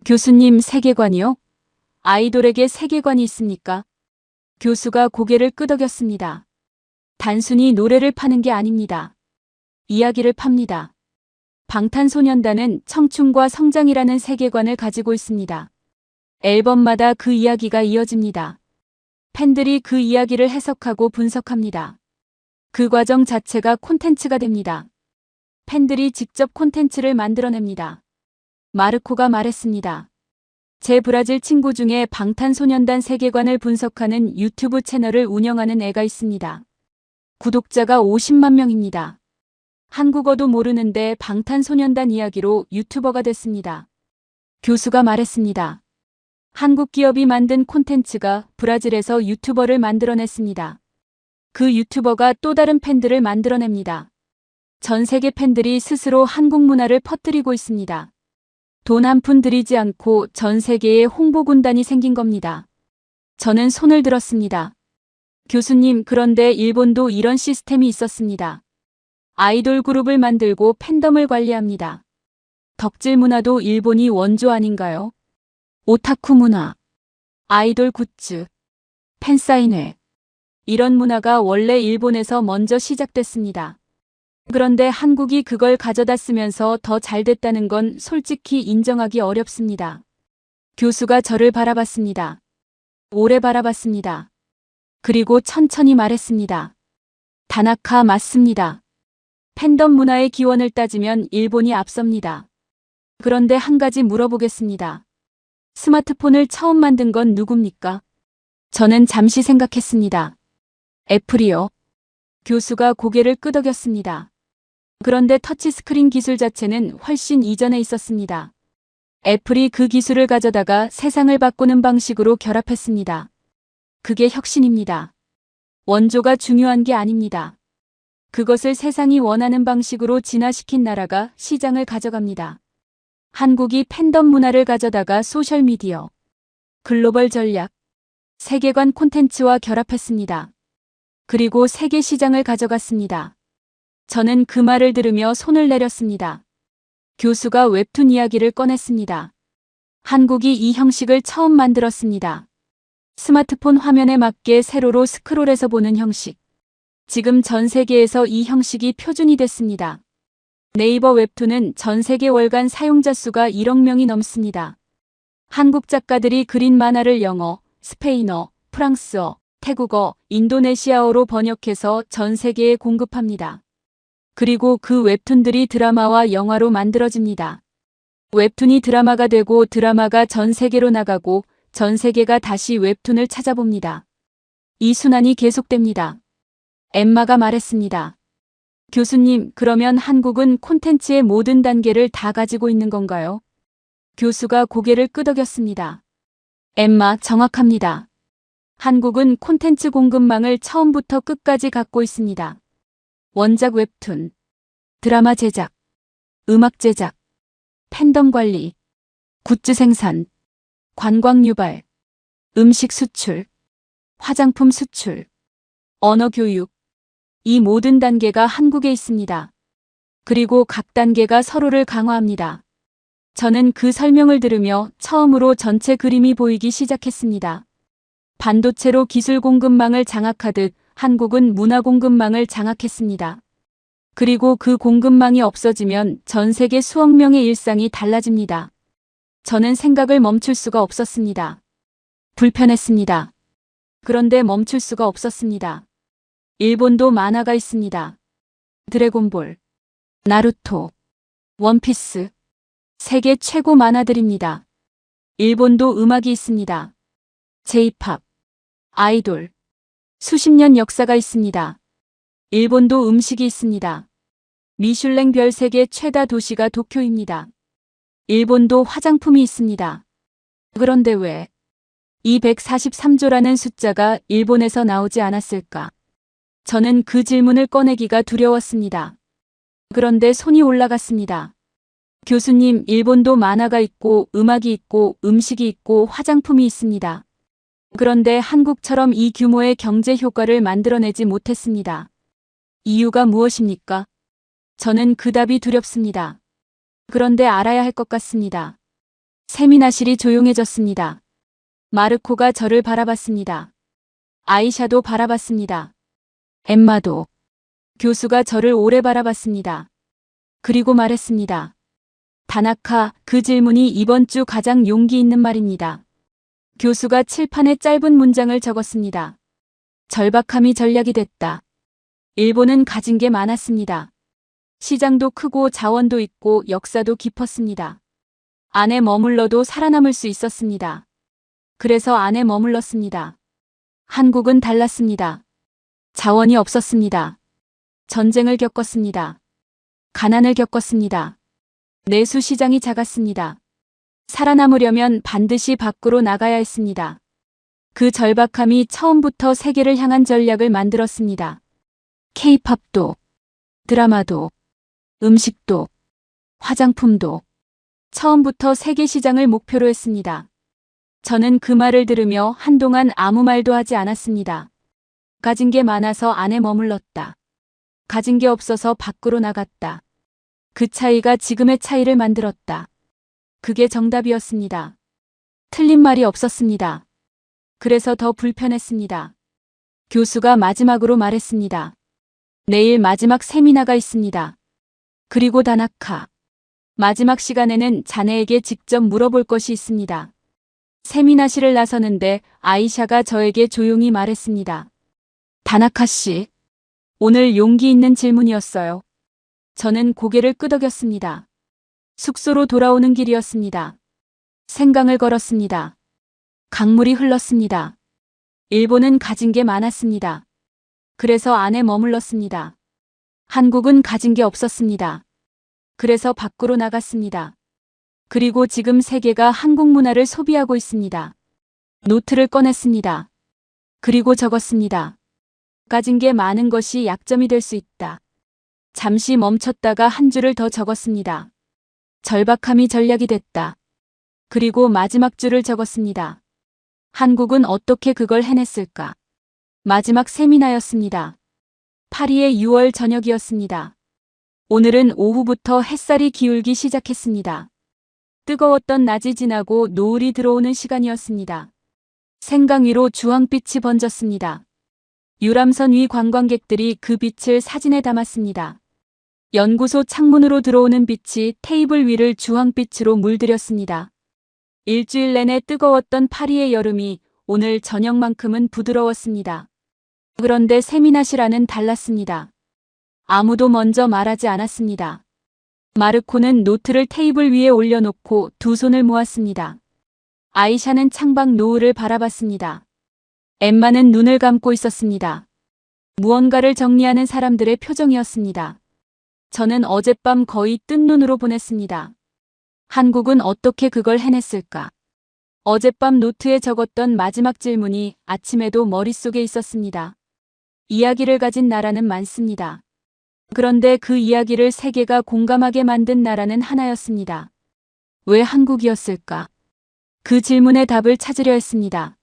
교수님, 세계관이요? 아이돌에게 세계관이 있습니까? 교수가 고개를 끄덕였습니다. 단순히 노래를 파는 게 아닙니다. 이야기를 팝니다. 방탄소년단은 청춘과 성장이라는 세계관을 가지고 있습니다. 앨범마다 그 이야기가 이어집니다. 팬들이 그 이야기를 해석하고 분석합니다. 그 과정 자체가 콘텐츠가 됩니다. 팬들이 직접 콘텐츠를 만들어냅니다. 마르코가 말했습니다. 제 브라질 친구 중에 방탄소년단 세계관을 분석하는 유튜브 채널을 운영하는 애가 있습니다. 구독자가 50만 명입니다. 한국어도 모르는데 방탄소년단 이야기로 유튜버가 됐습니다. 교수가 말했습니다. 한국 기업이 만든 콘텐츠가 브라질에서 유튜버를 만들어냈습니다. 그 유튜버가 또 다른 팬들을 만들어냅니다. 전 세계 팬들이 스스로 한국 문화를 퍼뜨리고 있습니다. 돈 한 푼 들이지 않고 전 세계에 홍보군단이 생긴 겁니다. 저는 손을 들었습니다. 교수님, 그런데 일본도 이런 시스템이 있었습니다. 아이돌 그룹을 만들고 팬덤을 관리합니다. 덕질 문화도 일본이 원조 아닌가요? 오타쿠 문화, 아이돌 굿즈, 팬사인회. 이런 문화가 원래 일본에서 먼저 시작됐습니다. 그런데 한국이 그걸 가져다 쓰면서 더 잘 됐다는 건 솔직히 인정하기 어렵습니다. 교수가 저를 바라봤습니다. 오래 바라봤습니다. 그리고 천천히 말했습니다. 다나카 맞습니다. 팬덤 문화의 기원을 따지면 일본이 앞섭니다. 그런데 한 가지 물어보겠습니다. 스마트폰을 처음 만든 건 누굽니까? 저는 잠시 생각했습니다. 애플이요. 교수가 고개를 끄덕였습니다. 그런데 터치스크린 기술 자체는 훨씬 이전에 있었습니다. 애플이 그 기술을 가져다가 세상을 바꾸는 방식으로 결합했습니다. 그게 혁신입니다. 원조가 중요한 게 아닙니다. 그것을 세상이 원하는 방식으로 진화시킨 나라가 시장을 가져갑니다. 한국이 팬덤 문화를 가져다가 소셜미디어, 글로벌 전략, 세계관 콘텐츠와 결합했습니다. 그리고 세계 시장을 가져갔습니다. 저는 그 말을 들으며 손을 내렸습니다. 교수가 웹툰 이야기를 꺼냈습니다. 한국이 이 형식을 처음 만들었습니다. 스마트폰 화면에 맞게 세로로 스크롤해서 보는 형식. 지금 전 세계에서 이 형식이 표준이 됐습니다. 네이버 웹툰은 전 세계 월간 사용자 수가 1억 명이 넘습니다. 한국 작가들이 그린 만화를 영어, 스페인어, 프랑스어, 태국어, 인도네시아어로 번역해서 전 세계에 공급합니다. 그리고 그 웹툰들이 드라마와 영화로 만들어집니다. 웹툰이 드라마가 되고 드라마가 전 세계로 나가고 전 세계가 다시 웹툰을 찾아봅니다. 이 순환이 계속됩니다. 엠마가 말했습니다. 교수님, 그러면 한국은 콘텐츠의 모든 단계를 다 가지고 있는 건가요? 교수가 고개를 끄덕였습니다. 엠마, 정확합니다. 한국은 콘텐츠 공급망을 처음부터 끝까지 갖고 있습니다. 원작 웹툰, 드라마 제작, 음악 제작, 팬덤 관리, 굿즈 생산, 관광 유발, 음식 수출, 화장품 수출, 언어 교육. 이 모든 단계가 한국에 있습니다. 그리고 각 단계가 서로를 강화합니다. 저는 그 설명을 들으며 처음으로 전체 그림이 보이기 시작했습니다. 반도체로 기술 공급망을 장악하듯 한국은 문화 공급망을 장악했습니다. 그리고 그 공급망이 없어지면 전 세계 수억 명의 일상이 달라집니다. 저는 생각을 멈출 수가 없었습니다. 불편했습니다. 그런데 멈출 수가 없었습니다. 일본도 만화가 있습니다. 드래곤볼, 나루토, 원피스. 세계 최고 만화들입니다. 일본도 음악이 있습니다. J-팝, 아이돌. 수십 년 역사가 있습니다. 일본도 음식이 있습니다. 미슐랭 별 세계 최다 도시가 도쿄입니다. 일본도 화장품이 있습니다. 그런데 왜 243조라는 숫자가 일본에서 나오지 않았을까? 저는 그 질문을 꺼내기가 두려웠습니다. 그런데 손이 올라갔습니다. 교수님, 일본도 만화가 있고 음악이 있고 음식이 있고 화장품이 있습니다. 그런데 한국처럼 이 규모의 경제 효과를 만들어내지 못했습니다. 이유가 무엇입니까? 저는 그 답이 두렵습니다. 그런데 알아야 할 것 같습니다. 세미나실이 조용해졌습니다. 마르코가 저를 바라봤습니다. 아이샤도 바라봤습니다. 엠마도. 교수가 저를 오래 바라봤습니다. 그리고 말했습니다. 다나카, 그 질문이 이번 주 가장 용기 있는 말입니다. 교수가 칠판에 짧은 문장을 적었습니다. 절박함이 전략이 됐다. 일본은 가진 게 많았습니다. 시장도 크고 자원도 있고 역사도 깊었습니다. 안에 머물러도 살아남을 수 있었습니다. 그래서 안에 머물렀습니다. 한국은 달랐습니다. 자원이 없었습니다. 전쟁을 겪었습니다. 가난을 겪었습니다. 내수 시장이 작았습니다. 살아남으려면 반드시 밖으로 나가야 했습니다. 그 절박함이 처음부터 세계를 향한 전략을 만들었습니다. K-팝도, 드라마도, 음식도, 화장품도 처음부터 세계 시장을 목표로 했습니다. 저는 그 말을 들으며 한동안 아무 말도 하지 않았습니다. 가진 게 많아서 안에 머물렀다. 가진 게 없어서 밖으로 나갔다. 그 차이가 지금의 차이를 만들었다. 그게 정답이었습니다. 틀린 말이 없었습니다. 그래서 더 불편했습니다. 교수가 마지막으로 말했습니다. 내일 마지막 세미나가 있습니다. 그리고 다나카. 마지막 시간에는 자네에게 직접 물어볼 것이 있습니다. 세미나실을 나서는데 아이샤가 저에게 조용히 말했습니다. 다나카 씨. 오늘 용기 있는 질문이었어요. 저는 고개를 끄덕였습니다. 숙소로 돌아오는 길이었습니다. 생강을 걸었습니다. 강물이 흘렀습니다. 일본은 가진 게 많았습니다. 그래서 안에 머물렀습니다. 한국은 가진 게 없었습니다. 그래서 밖으로 나갔습니다. 그리고 지금 세계가 한국 문화를 소비하고 있습니다. 노트를 꺼냈습니다. 그리고 적었습니다. 가진 게 많은 것이 약점이 될 수 있다. 잠시 멈췄다가 한 줄을 더 적었습니다. 절박함이 전략이 됐다. 그리고 마지막 줄을 적었습니다. 한국은 어떻게 그걸 해냈을까? 마지막 세미나였습니다. 파리의 6월 저녁이었습니다. 오늘은 오후부터 햇살이 기울기 시작했습니다. 뜨거웠던 낮이 지나고 노을이 들어오는 시간이었습니다. 생강 위로 주황빛이 번졌습니다. 유람선 위 관광객들이 그 빛을 사진에 담았습니다. 연구소 창문으로 들어오는 빛이 테이블 위를 주황빛으로 물들였습니다. 일주일 내내 뜨거웠던 파리의 여름이 오늘 저녁만큼은 부드러웠습니다. 그런데 세미나실 안은 달랐습니다. 아무도 먼저 말하지 않았습니다. 마르코는 노트를 테이블 위에 올려놓고 두 손을 모았습니다. 아이샤는 창밖 노을을 바라봤습니다. 엠마는 눈을 감고 있었습니다. 무언가를 정리하는 사람들의 표정이었습니다. 저는 어젯밤 거의 뜬 눈으로 보냈습니다. 한국은 어떻게 그걸 해냈을까? 어젯밤 노트에 적었던 마지막 질문이 아침에도 머릿속에 있었습니다. 이야기를 가진 나라는 많습니다. 그런데 그 이야기를 세계가 공감하게 만든 나라는 하나였습니다. 왜 한국이었을까? 그 질문의 답을 찾으려 했습니다.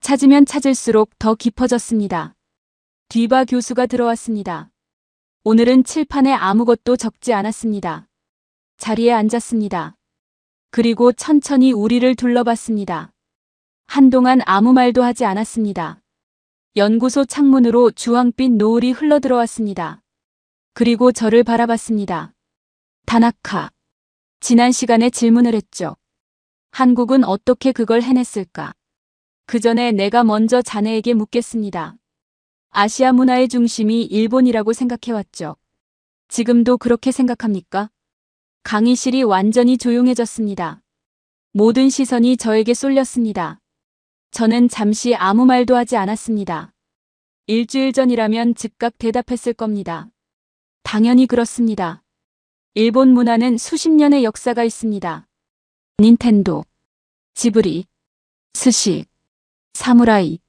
찾으면 찾을수록 더 깊어졌습니다. 뒤바 교수가 들어왔습니다. 오늘은 칠판에 아무것도 적지 않았습니다. 자리에 앉았습니다. 그리고 천천히 우리를 둘러봤습니다. 한동안 아무 말도 하지 않았습니다. 연구소 창문으로 주황빛 노을이 흘러들어왔습니다. 그리고 저를 바라봤습니다. 다나카. 지난 시간에 질문을 했죠. 한국은 어떻게 그걸 해냈을까? 그 전에 내가 먼저 자네에게 묻겠습니다. 아시아 문화의 중심이 일본이라고 생각해왔죠. 지금도 그렇게 생각합니까? 강의실이 완전히 조용해졌습니다. 모든 시선이 저에게 쏠렸습니다. 저는 잠시 아무 말도 하지 않았습니다. 일주일 전이라면 즉각 대답했을 겁니다. 당연히 그렇습니다. 일본 문화는 수십 년의 역사가 있습니다. 닌텐도, 지브리, 스시, 사무라이,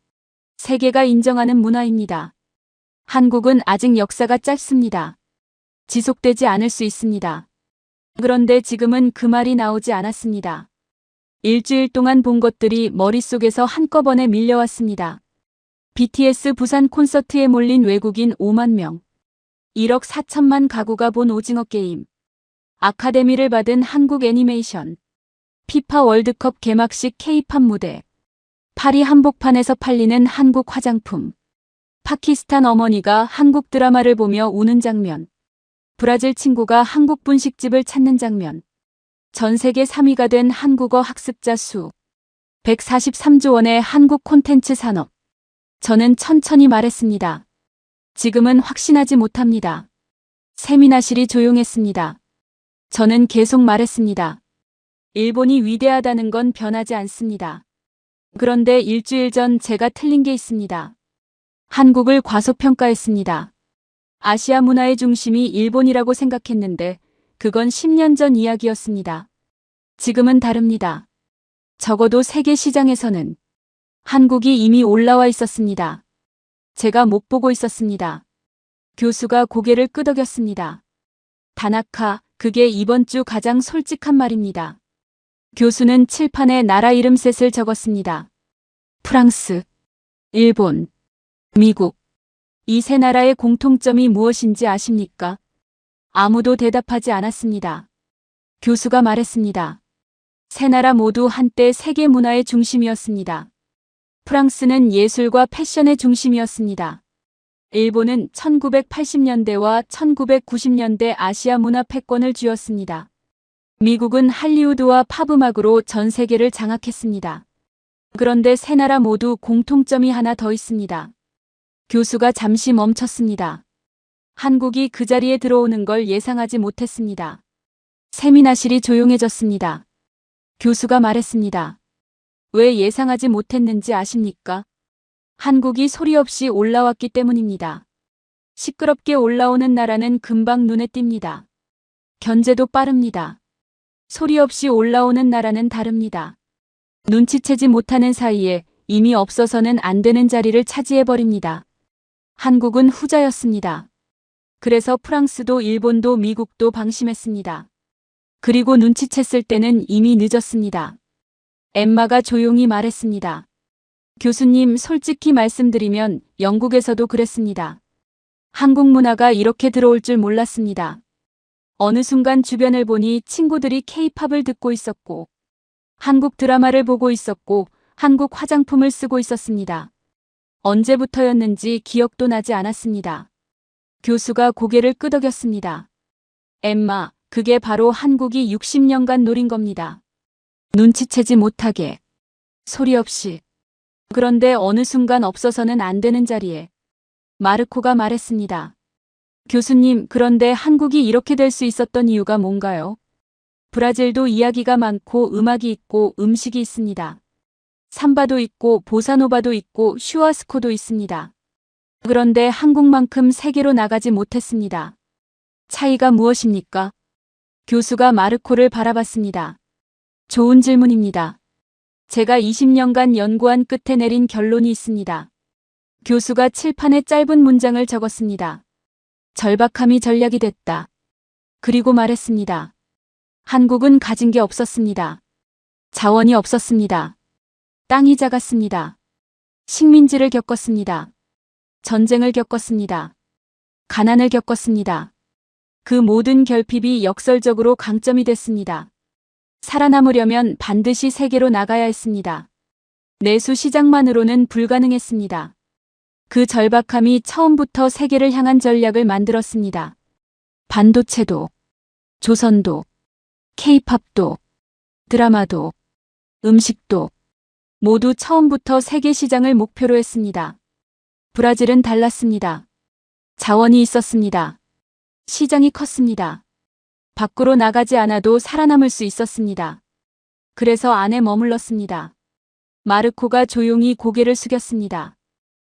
세계가 인정하는 문화입니다. 한국은 아직 역사가 짧습니다. 지속되지 않을 수 있습니다. 그런데 지금은 그 말이 나오지 않았습니다. 일주일 동안 본 것들이 머릿속에서 한꺼번에 밀려왔습니다. BTS 부산 콘서트에 몰린 외국인 5만 명. 1억 4천만 가구가 본 오징어 게임. 아카데미를 받은 한국 애니메이션. 피파 월드컵 개막식 K-팝 무대. 파리 한복판에서 팔리는 한국 화장품. 파키스탄 어머니가 한국 드라마를 보며 우는 장면. 브라질 친구가 한국 분식집을 찾는 장면. 전 세계 3위가 된 한국어 학습자 수. 143조 원의 한국 콘텐츠 산업. 저는 천천히 말했습니다. 지금은 확신하지 못합니다. 세미나실이 조용했습니다. 저는 계속 말했습니다. 일본이 위대하다는 건 변하지 않습니다. 그런데 일주일 전 제가 틀린 게 있습니다. 한국을 과소평가했습니다. 아시아 문화의 중심이 일본이라고 생각했는데 그건 10년 전 이야기였습니다. 지금은 다릅니다. 적어도 세계 시장에서는 한국이 이미 올라와 있었습니다. 제가 못 보고 있었습니다. 교수가 고개를 끄덕였습니다. 다나카, 그게 이번 주 가장 솔직한 말입니다. 교수는 칠판에 나라 이름 셋을 적었습니다. 프랑스, 일본, 미국. 이 세 나라의 공통점이 무엇인지 아십니까? 아무도 대답하지 않았습니다. 교수가 말했습니다. 세 나라 모두 한때 세계 문화의 중심이었습니다. 프랑스는 예술과 패션의 중심이었습니다. 일본은 1980년대와 1990년대 아시아 문화 패권을 쥐었습니다. 미국은 할리우드와 팝음악으로 전 세계를 장악했습니다. 그런데 세 나라 모두 공통점이 하나 더 있습니다. 교수가 잠시 멈췄습니다. 한국이 그 자리에 들어오는 걸 예상하지 못했습니다. 세미나실이 조용해졌습니다. 교수가 말했습니다. 왜 예상하지 못했는지 아십니까? 한국이 소리 없이 올라왔기 때문입니다. 시끄럽게 올라오는 나라는 금방 눈에 띕니다. 견제도 빠릅니다. 소리 없이 올라오는 나라는 다릅니다. 눈치채지 못하는 사이에 이미 없어서는 안 되는 자리를 차지해버립니다. 한국은 후자였습니다. 그래서 프랑스도 일본도 미국도 방심했습니다. 그리고 눈치챘을 때는 이미 늦었습니다. 엠마가 조용히 말했습니다. 교수님, 솔직히 말씀드리면 영국에서도 그랬습니다. 한국 문화가 이렇게 들어올 줄 몰랐습니다. 어느 순간 주변을 보니 친구들이 케이팝을 듣고 있었고, 한국 드라마를 보고 있었고, 한국 화장품을 쓰고 있었습니다. 언제부터였는지 기억도 나지 않았습니다. 교수가 고개를 끄덕였습니다. 엠마, 그게 바로 한국이 60년간 노린 겁니다. 눈치채지 못하게, 소리 없이. 그런데 어느 순간 없어서는 안 되는 자리에 마르코가 말했습니다. 교수님, 그런데 한국이 이렇게 될 수 있었던 이유가 뭔가요? 브라질도 이야기가 많고 음악이 있고 음식이 있습니다. 삼바도 있고 보사노바도 있고 슈아스코도 있습니다. 그런데 한국만큼 세계로 나가지 못했습니다. 차이가 무엇입니까? 교수가 마르코를 바라봤습니다. 좋은 질문입니다. 제가 20년간 연구한 끝에 내린 결론이 있습니다. 교수가 칠판에 짧은 문장을 적었습니다. 절박함이 전략이 됐다. 그리고 말했습니다. 한국은 가진 게 없었습니다. 자원이 없었습니다. 땅이 작았습니다. 식민지를 겪었습니다. 전쟁을 겪었습니다. 가난을 겪었습니다. 그 모든 결핍이 역설적으로 강점이 됐습니다. 살아남으려면 반드시 세계로 나가야 했습니다. 내수 시장만으로는 불가능했습니다. 그 절박함이 처음부터 세계를 향한 전략을 만들었습니다. 반도체도, 조선도, 케이팝도, 드라마도, 음식도 모두 처음부터 세계 시장을 목표로 했습니다. 브라질은 달랐습니다. 자원이 있었습니다. 시장이 컸습니다. 밖으로 나가지 않아도 살아남을 수 있었습니다. 그래서 안에 머물렀습니다. 마르코가 조용히 고개를 숙였습니다.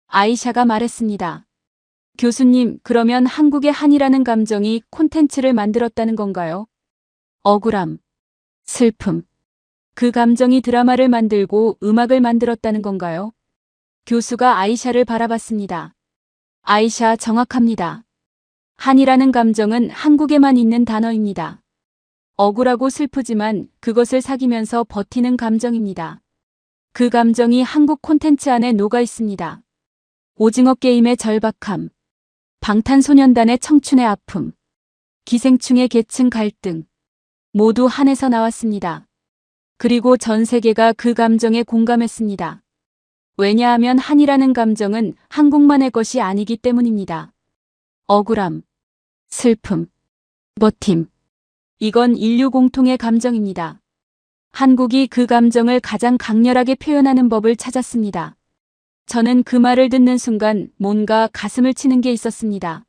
아이샤가 말했습니다. 교수님, 그러면 한국의 한이라는 감정이 콘텐츠를 만들었다는 건가요? 억울함, 슬픔. 그 감정이 드라마를 만들고 음악을 만들었다는 건가요? 교수가 아이샤를 바라봤습니다. 아이샤, 정확합니다. 한이라는 감정은 한국에만 있는 단어입니다. 억울하고 슬프지만 그것을 사귀면서 버티는 감정입니다. 그 감정이 한국 콘텐츠 안에 녹아 있습니다. 오징어 게임의 절박함, 방탄소년단의 청춘의 아픔, 기생충의 계층 갈등, 모두 한에서 나왔습니다. 그리고 전 세계가 그 감정에 공감했습니다. 왜냐하면 한이라는 감정은 한국만의 것이 아니기 때문입니다. 억울함, 슬픔, 버팀. 이건 인류 공통의 감정입니다. 한국이 그 감정을 가장 강렬하게 표현하는 법을 찾았습니다. 저는 그 말을 듣는 순간 뭔가 가슴을 치는 게 있었습니다.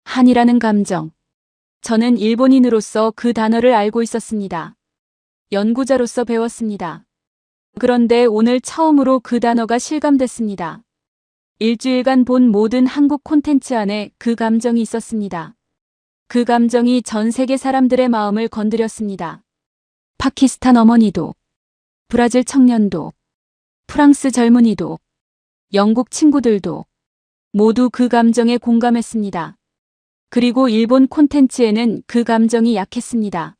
한이라는 감정. 저는 일본인으로서 그 단어를 알고 있었습니다. 연구자로서 배웠습니다. 그런데 오늘 처음으로 그 단어가 실감됐습니다. 일주일간 본 모든 한국 콘텐츠 안에 그 감정이 있었습니다. 그 감정이 전 세계 사람들의 마음을 건드렸습니다. 파키스탄 어머니도, 브라질 청년도, 프랑스 젊은이도, 영국 친구들도 모두 그 감정에 공감했습니다. 그리고 일본 콘텐츠에는 그 감정이 약했습니다.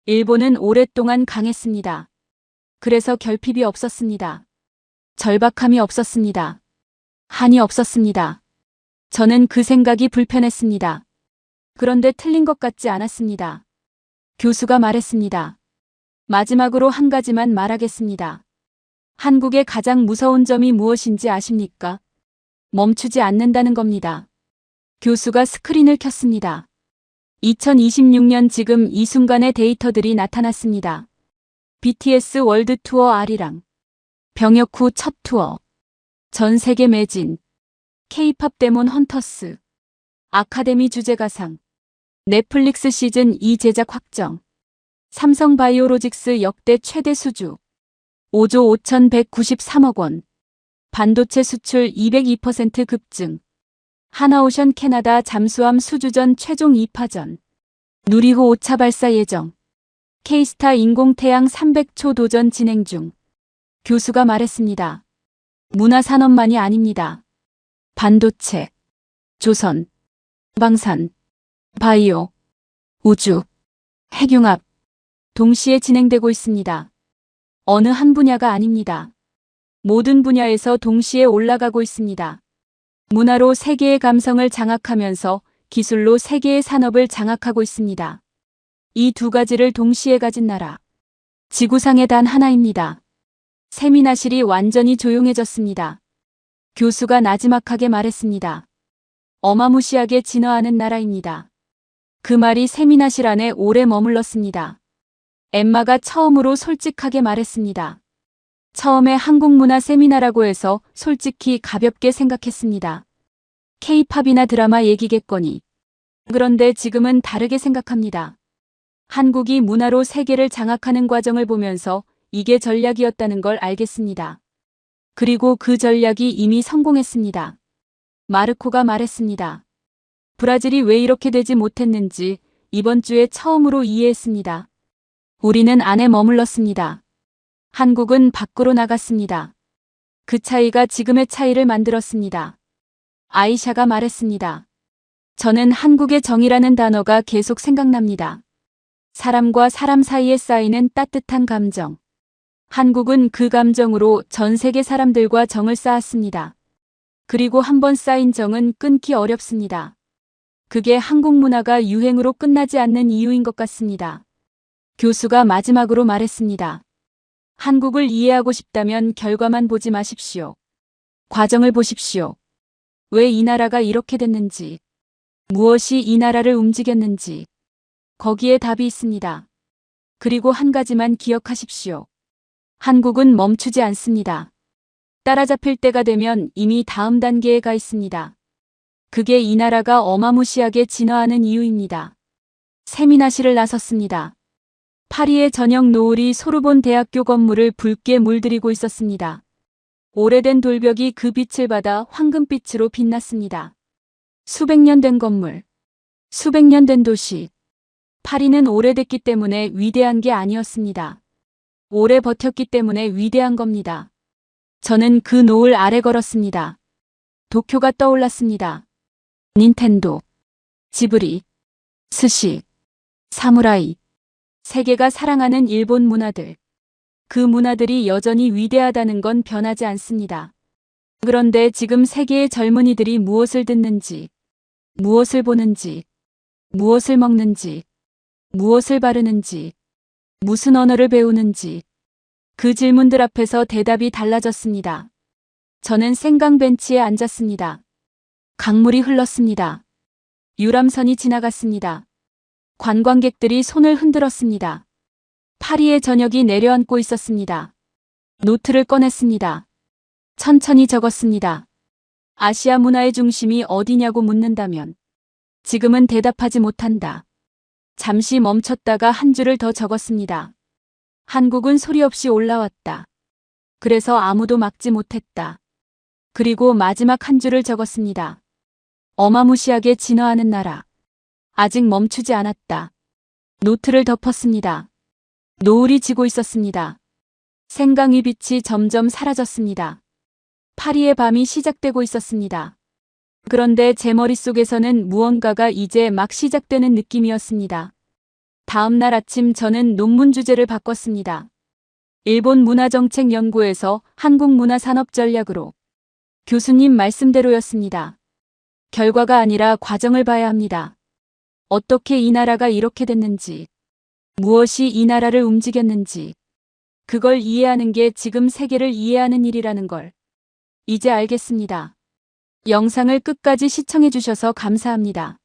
일본은 오랫동안 강했습니다. 그래서 결핍이 없었습니다. 절박함이 없었습니다. 한이 없었습니다. 저는 그 생각이 불편했습니다. 그런데 틀린 것 같지 않았습니다. 교수가 말했습니다. 마지막으로 한 가지만 말하겠습니다. 한국의 가장 무서운 점이 무엇인지 아십니까? 멈추지 않는다는 겁니다. 교수가 스크린을 켰습니다. 2026년 지금 이 순간의 데이터들이 나타났습니다. BTS 월드 투어 아리랑, 병역 후 첫 투어, 전 세계 매진, K-팝 데몬 헌터스, 아카데미 주제가상, 넷플릭스 시즌 2 제작 확정, 삼성 바이오로직스 역대 최대 수주, 5조 5,193억 원, 반도체 수출 202% 급증, 하나오션 캐나다 잠수함 수주전 최종 2파전, 누리호 5차 발사 예정, K스타 인공태양 300초 도전 진행 중. 교수가 말했습니다. 문화산업만이 아닙니다. 반도체, 조선, 방산, 바이오, 우주, 핵융합, 동시에 진행되고 있습니다. 어느 한 분야가 아닙니다. 모든 분야에서 동시에 올라가고 있습니다. 문화로 세계의 감성을 장악하면서 기술로 세계의 산업을 장악하고 있습니다. 이 두 가지를 동시에 가진 나라. 지구상에 단 하나입니다. 세미나실이 완전히 조용해졌습니다. 교수가 나지막하게 말했습니다. 어마무시하게 진화하는 나라입니다. 그 말이 세미나실 안에 오래 머물렀습니다. 엠마가 처음으로 솔직하게 말했습니다. 처음에 한국 문화 세미나라고 해서 솔직히 가볍게 생각했습니다. K-팝이나 드라마 얘기겠거니. 그런데 지금은 다르게 생각합니다. 한국이 문화로 세계를 장악하는 과정을 보면서 이게 전략이었다는 걸 알겠습니다. 그리고 그 전략이 이미 성공했습니다. 마르코가 말했습니다. 브라질이 왜 이렇게 되지 못했는지 이번 주에 처음으로 이해했습니다. 우리는 안에 머물렀습니다. 한국은 밖으로 나갔습니다. 그 차이가 지금의 차이를 만들었습니다. 아이샤가 말했습니다. 저는 한국의 정이라는 단어가 계속 생각납니다. 사람과 사람 사이에 쌓이는 따뜻한 감정. 한국은 그 감정으로 전 세계 사람들과 정을 쌓았습니다. 그리고 한번 쌓인 정은 끊기 어렵습니다. 그게 한국 문화가 유행으로 끝나지 않는 이유인 것 같습니다. 교수가 마지막으로 말했습니다. 한국을 이해하고 싶다면 결과만 보지 마십시오. 과정을 보십시오. 왜 이 나라가 이렇게 됐는지, 무엇이 이 나라를 움직였는지, 거기에 답이 있습니다. 그리고 한 가지만 기억하십시오. 한국은 멈추지 않습니다. 따라잡힐 때가 되면 이미 다음 단계에 가 있습니다. 그게 이 나라가 어마무시하게 진화하는 이유입니다. 세미나실을 나섰습니다. 파리의 저녁 노을이 소르본 대학교 건물을 붉게 물들이고 있었습니다. 오래된 돌벽이 그 빛을 받아 황금빛으로 빛났습니다. 수백 년 된 건물, 수백 년 된 도시. 파리는 오래됐기 때문에 위대한 게 아니었습니다. 오래 버텼기 때문에 위대한 겁니다. 저는 그 노을 아래 걸었습니다. 도쿄가 떠올랐습니다. 닌텐도, 지브리, 스시, 사무라이. 세계가 사랑하는 일본 문화들. 그 문화들이 여전히 위대하다는 건 변하지 않습니다. 그런데 지금 세계의 젊은이들이 무엇을 듣는지, 무엇을 보는지, 무엇을 먹는지, 무엇을 바르는지, 무슨 언어를 배우는지, 그 질문들 앞에서 대답이 달라졌습니다. 저는 생강 벤치에 앉았습니다. 강물이 흘렀습니다. 유람선이 지나갔습니다. 관광객들이 손을 흔들었습니다. 파리의 저녁이 내려앉고 있었습니다. 노트를 꺼냈습니다. 천천히 적었습니다. 아시아 문화의 중심이 어디냐고 묻는다면 지금은 대답하지 못한다. 잠시 멈췄다가 한 줄을 더 적었습니다. 한국은 소리 없이 올라왔다. 그래서 아무도 막지 못했다. 그리고 마지막 한 줄을 적었습니다. 어마무시하게 진화하는 나라. 아직 멈추지 않았다. 노트를 덮었습니다. 노을이 지고 있었습니다. 생강의 빛이 점점 사라졌습니다. 파리의 밤이 시작되고 있었습니다. 그런데 제 머릿속에서는 무언가가 이제 막 시작되는 느낌이었습니다. 다음 날 아침 저는 논문 주제를 바꿨습니다. 일본 문화정책연구에서 한국 문화산업 전략으로. 교수님 말씀대로였습니다. 결과가 아니라 과정을 봐야 합니다. 어떻게 이 나라가 이렇게 됐는지, 무엇이 이 나라를 움직였는지, 그걸 이해하는 게 지금 세계를 이해하는 일이라는 걸 이제 알겠습니다. 영상을 끝까지 시청해 주셔서 감사합니다.